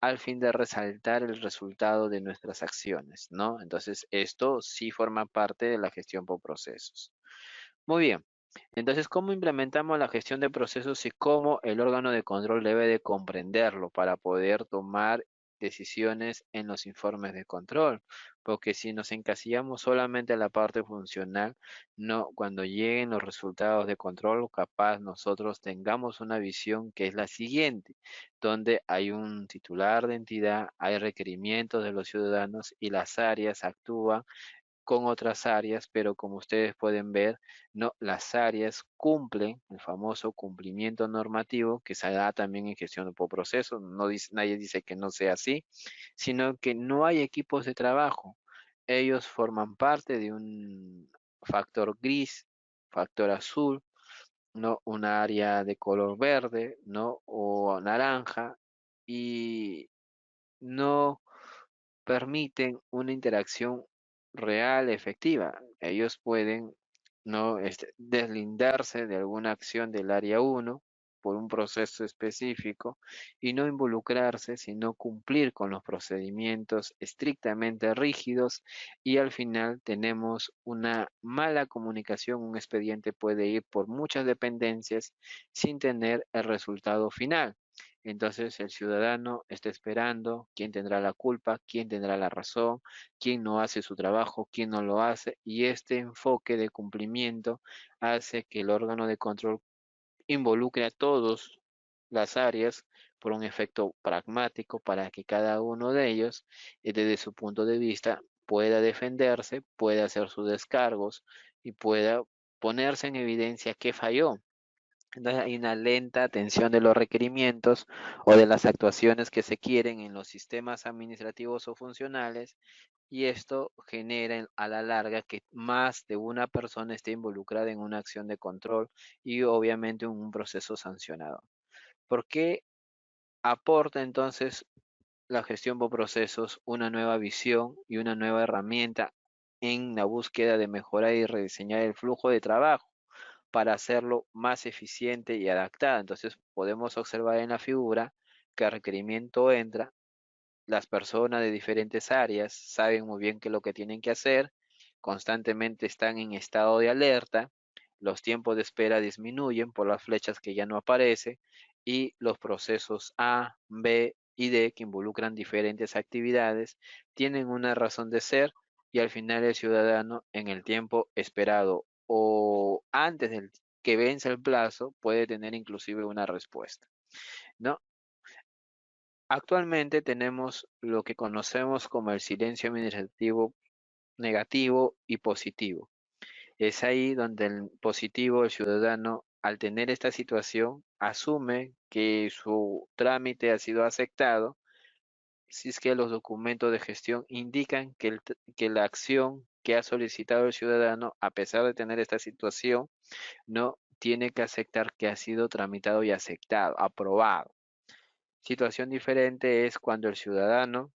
al fin de resaltar el resultado de nuestras acciones, ¿no? Entonces, esto sí forma parte de la gestión por procesos. Muy bien. Entonces, ¿cómo implementamos la gestión de procesos y cómo el órgano de control debe de comprenderlo para poder tomar decisiones en los informes de control? Porque si nos encasillamos solamente en la parte funcional, no, cuando lleguen los resultados de control, capaz nosotros tengamos una visión que es la siguiente, donde hay un titular de entidad, hay requerimientos de los ciudadanos y las áreas actúan con otras áreas, pero como ustedes pueden ver, no, las áreas cumplen el famoso cumplimiento normativo que se da también en gestión por proceso. No dice, nadie dice que no sea así, sino que no hay equipos de trabajo. Ellos forman parte de un factor gris, factor azul, no una área de color verde, no o naranja, y no permiten una interacción real, efectiva. Ellos pueden no deslindarse de alguna acción del área uno por un proceso específico y no involucrarse, sino cumplir con los procedimientos estrictamente rígidos, y al final tenemos una mala comunicación. Un expediente puede ir por muchas dependencias sin tener el resultado final. Entonces el ciudadano está esperando quién tendrá la culpa, quién tendrá la razón, quién no hace su trabajo, quién no lo hace, y este enfoque de cumplimiento hace que el órgano de control involucre a todas las áreas por un efecto pragmático para que cada uno de ellos, desde su punto de vista, pueda defenderse, pueda hacer sus descargos y pueda ponerse en evidencia qué falló. Entonces hay una lenta atención de los requerimientos o de las actuaciones que se quieren en los sistemas administrativos o funcionales, y esto genera a la larga que más de una persona esté involucrada en una acción de control y obviamente en un proceso sancionado. ¿Por qué aporta entonces la gestión por procesos una nueva visión y una nueva herramienta en la búsqueda de mejorar y rediseñar el flujo de trabajo para hacerlo más eficiente y adaptado? Entonces podemos observar en la figura que el requerimiento entra, las personas de diferentes áreas saben muy bien qué es lo que tienen que hacer, constantemente están en estado de alerta, los tiempos de espera disminuyen por las flechas que ya no aparecen y los procesos A, B y D que involucran diferentes actividades tienen una razón de ser, y al final el ciudadano en el tiempo esperado o antes del que vence el plazo puede tener inclusive una respuesta, ¿no? Actualmente tenemos lo que conocemos como el silencio administrativo negativo y positivo. Es ahí donde el positivo, el ciudadano, al tener esta situación, asume que su trámite ha sido aceptado si es que los documentos de gestión indican que la acción que ha solicitado el ciudadano, a pesar de tener esta situación, no tiene que aceptar que ha sido tramitado y aceptado, aprobado. Situación diferente es cuando el ciudadano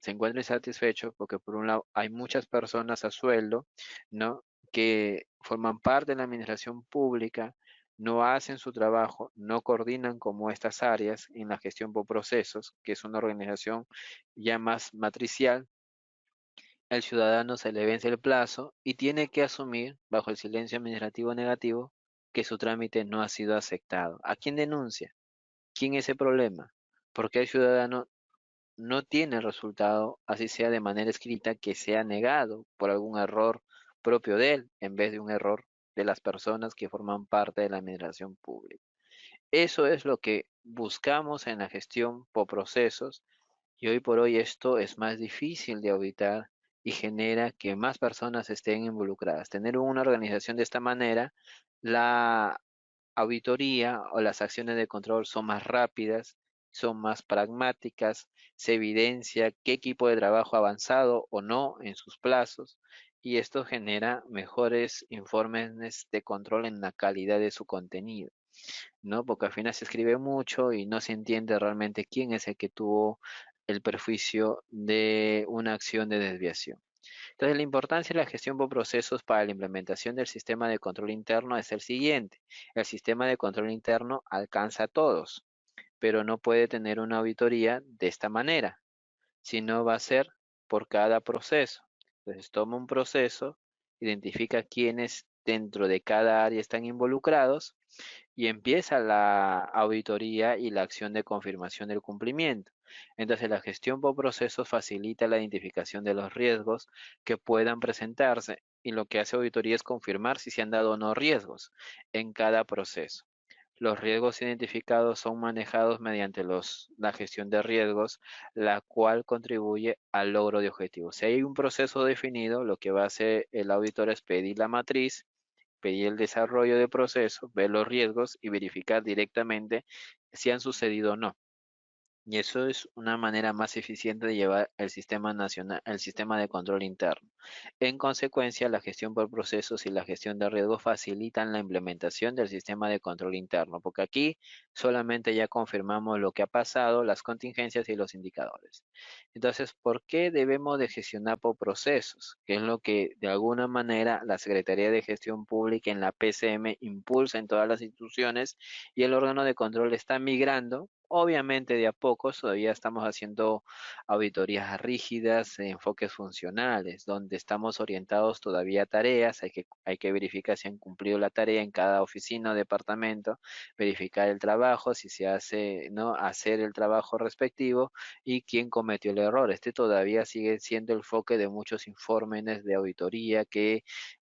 se encuentra insatisfecho porque por un lado hay muchas personas a sueldo, ¿no? Que forman parte de la administración pública, no hacen su trabajo, no coordinan como estas áreas en la gestión por procesos, que es una organización ya más matricial. El ciudadano se le vence el plazo y tiene que asumir, bajo el silencio administrativo negativo, que su trámite no ha sido aceptado. ¿A quién denuncia? ¿Quién es el problema? Porque el ciudadano no tiene el resultado, así sea de manera escrita, que sea negado por algún error propio de él, en vez de un error de las personas que forman parte de la administración pública. Eso es lo que buscamos en la gestión por procesos, y hoy por hoy esto es más difícil de auditar y genera que más personas estén involucradas. Tener una organización de esta manera, la auditoría o las acciones de control son más rápidas, son más pragmáticas, se evidencia qué equipo de trabajo ha avanzado o no en sus plazos, y esto genera mejores informes de control en la calidad de su contenido, ¿no? Porque al final se escribe mucho y no se entiende realmente quién es el que tuvo el perjuicio de una acción de desviación. Entonces, la importancia de la gestión por procesos para la implementación del sistema de control interno es el siguiente. El sistema de control interno alcanza a todos, pero no puede tener una auditoría de esta manera, sino va a ser por cada proceso. Entonces, toma un proceso, identifica quiénes dentro de cada área están involucrados y empieza la auditoría y la acción de confirmación del cumplimiento. Entonces, la gestión por procesos facilita la identificación de los riesgos que puedan presentarse, y lo que hace auditoría es confirmar si se han dado o no riesgos en cada proceso. Los riesgos identificados son manejados mediante la gestión de riesgos, la cual contribuye al logro de objetivos. Si hay un proceso definido, lo que va a hacer el auditor es pedir la matriz, pedir el desarrollo de procesos, ver los riesgos y verificar directamente si han sucedido o no. Y eso es una manera más eficiente de llevar el sistema nacional, el sistema de control interno. En consecuencia, la gestión por procesos y la gestión de riesgos facilitan la implementación del sistema de control interno, porque aquí solamente ya confirmamos lo que ha pasado, las contingencias y los indicadores. Entonces, ¿por qué debemos de gestionar por procesos? Que es lo que de alguna manera la Secretaría de Gestión Pública en la PCM impulsa en todas las instituciones, y el órgano de control está migrando. Obviamente de a poco todavía estamos haciendo auditorías rígidas, enfoques funcionales, donde estamos orientados todavía a tareas, hay que verificar si han cumplido la tarea en cada oficina o departamento, verificar el trabajo, si se hace, ¿no? Hacer el trabajo respectivo y quién cometió el error. Este todavía sigue siendo el foco de muchos informes de auditoría que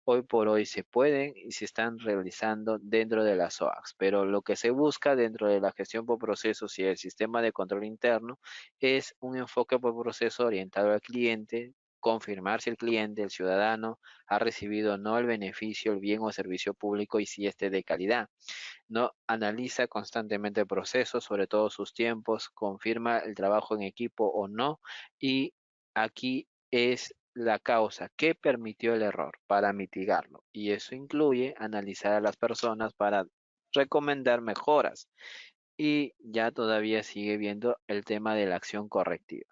hoy por hoy se pueden y se están realizando dentro de las OACs, pero lo que se busca dentro de la gestión por procesos y el sistema de control interno es un enfoque por proceso orientado al cliente, confirmar si el cliente, el ciudadano, ha recibido o no el beneficio, el bien o servicio público y si este de calidad. No analiza constantemente procesos, sobre todo sus tiempos, confirma el trabajo en equipo o no, y aquí es la causa que permitió el error para mitigarlo. Y eso incluye analizar a las personas para recomendar mejoras. Y ya todavía sigue viendo el tema de la acción correctiva.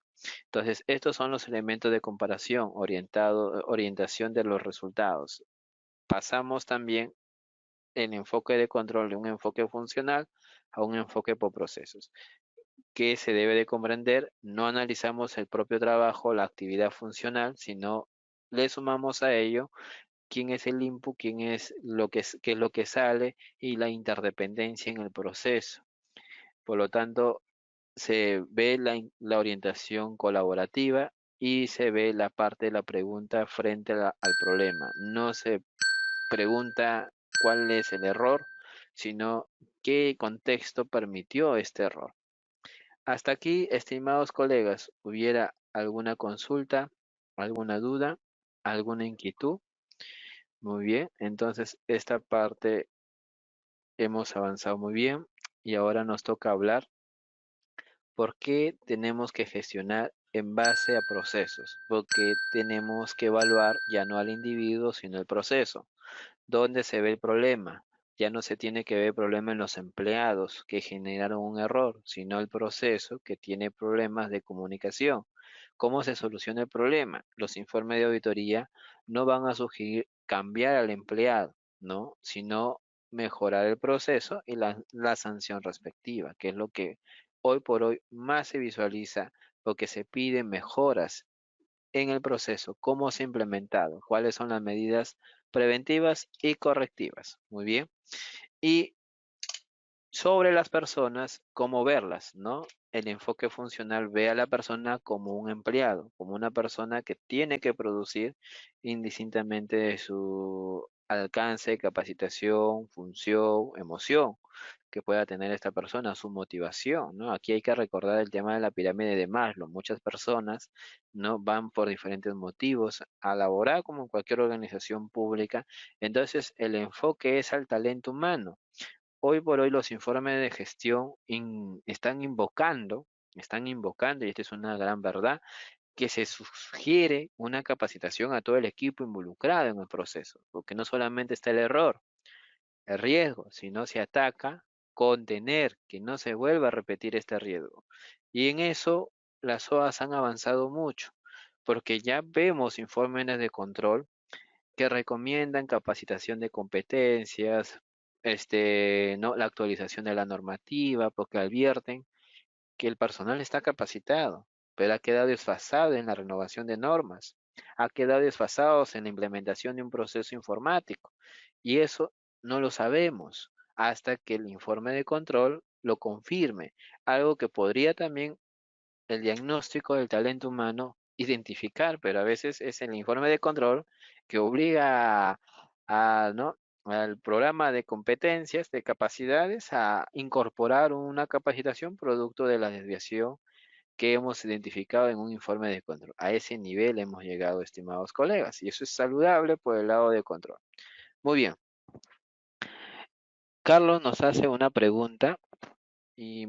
Entonces, estos son los elementos de comparación, orientación de los resultados. Pasamos también el enfoque de control de un enfoque funcional a un enfoque por procesos. ¿Qué se debe de comprender? No analizamos el propio trabajo, la actividad funcional, sino le sumamos a ello quién es el input, quién es lo que qué es lo que sale y la interdependencia en el proceso. Por lo tanto, se ve la orientación colaborativa y se ve la parte de la pregunta frente al problema. No se pregunta cuál es el error, sino qué contexto permitió este error. Hasta aquí, estimados colegas, ¿hubiera alguna consulta, alguna duda, alguna inquietud? Muy bien, entonces esta parte hemos avanzado muy bien y ahora nos toca hablar por qué tenemos que gestionar en base a procesos, porque tenemos que evaluar ya no al individuo, sino el proceso. ¿Dónde se ve el problema? Ya no se tiene que ver el problema en los empleados que generaron un error, sino el proceso que tiene problemas de comunicación. ¿Cómo se soluciona el problema? Los informes de auditoría no van a sugerir cambiar al empleado, ¿no? Sino mejorar el proceso y la sanción respectiva, que es lo que hoy por hoy más se visualiza, porque se piden mejoras en el proceso, cómo se ha implementado, cuáles son las medidas preventivas y correctivas. Muy bien. Y sobre las personas, cómo verlas, ¿no? El enfoque funcional ve a la persona como un empleado, como una persona que tiene que producir indistintamente de su alcance, capacitación, función, emoción que pueda tener esta persona, su motivación, ¿no? Aquí hay que recordar el tema de la pirámide de Maslow. Muchas personas no van por diferentes motivos a laborar como en cualquier organización pública. Entonces, el enfoque es al talento humano. Hoy por hoy los informes de gestión están invocando, y esta es una gran verdad, que se sugiere una capacitación a todo el equipo involucrado en el proceso, porque no solamente está el error, el riesgo, sino se ataca contener, que no se vuelva a repetir este riesgo. Y en eso las OAS han avanzado mucho, porque ya vemos informes de control que recomiendan capacitación de competencias, no, la actualización de la normativa, porque advierten que el personal está capacitado, pero ha quedado desfasado en la renovación de normas, ha quedado desfasado en la implementación de un proceso informático, y eso no lo sabemos hasta que el informe de control lo confirme, algo que podría también el diagnóstico del talento humano identificar, pero a veces es el informe de control que obliga ¿no? al programa de competencias, de capacidades, a incorporar una capacitación producto de la desviación que hemos identificado en un informe de control. A ese nivel hemos llegado, estimados colegas, y eso es saludable por el lado de control. Muy bien. Carlos nos hace una pregunta y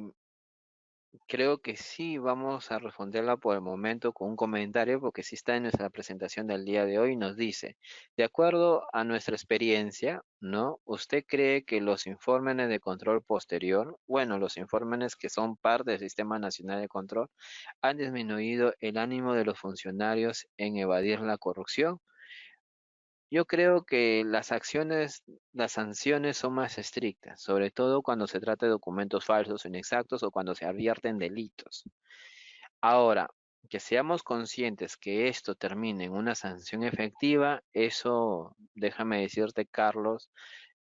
creo que sí, vamos a responderla por el momento con un comentario, porque sí está en nuestra presentación del día de hoy. Nos dice, de acuerdo a nuestra experiencia, ¿no? ¿Usted cree que los informes de control posterior, bueno, los informes que son parte del Sistema Nacional de Control, han disminuido el ánimo de los funcionarios en evadir la corrupción? Yo creo que las sanciones son más estrictas, sobre todo cuando se trata de documentos falsos o inexactos o cuando se advierten delitos. Ahora, que seamos conscientes que esto termine en una sanción efectiva, eso, déjame decirte, Carlos,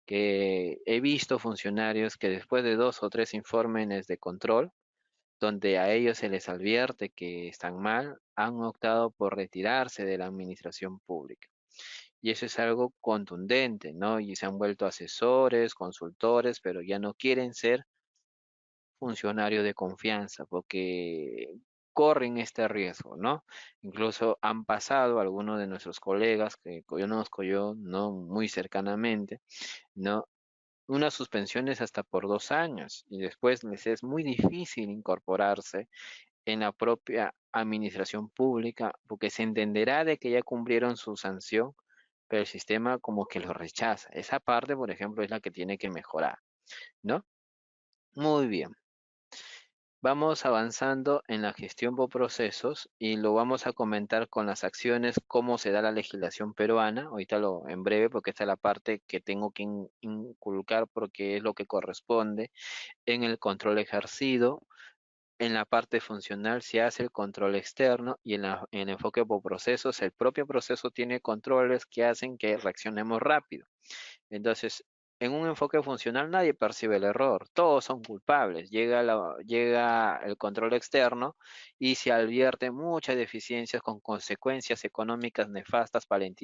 que he visto funcionarios que después de 2 o 3 informes de control, donde a ellos se les advierte que están mal, han optado por retirarse de la administración pública. Y eso es algo contundente, ¿no? Y se han vuelto asesores, consultores, pero ya no quieren ser funcionarios de confianza, porque corren este riesgo, ¿no? Incluso han pasado algunos de nuestros colegas que conozco yo, ¿no? Muy cercanamente, ¿no? Unas suspensiones hasta por 2 años y después les es muy difícil incorporarse en la propia administración pública porque se entenderá de que ya cumplieron su sanción, pero el sistema como que lo rechaza. Esa parte, por ejemplo, es la que tiene que mejorar, ¿no? Muy bien. Vamos avanzando en la gestión por procesos y lo vamos a comentar con las acciones, cómo se da la legislación peruana. Ahorita lo en breve, porque esta es la parte que tengo que inculcar porque es lo que corresponde en el control ejercido. En la parte funcional se hace el control externo y en el enfoque por procesos, el propio proceso tiene controles que hacen que reaccionemos rápido. Entonces, en un enfoque funcional nadie percibe el error, todos son culpables. Llega el control externo y se advierte muchas deficiencias con consecuencias económicas nefastas para la entidad.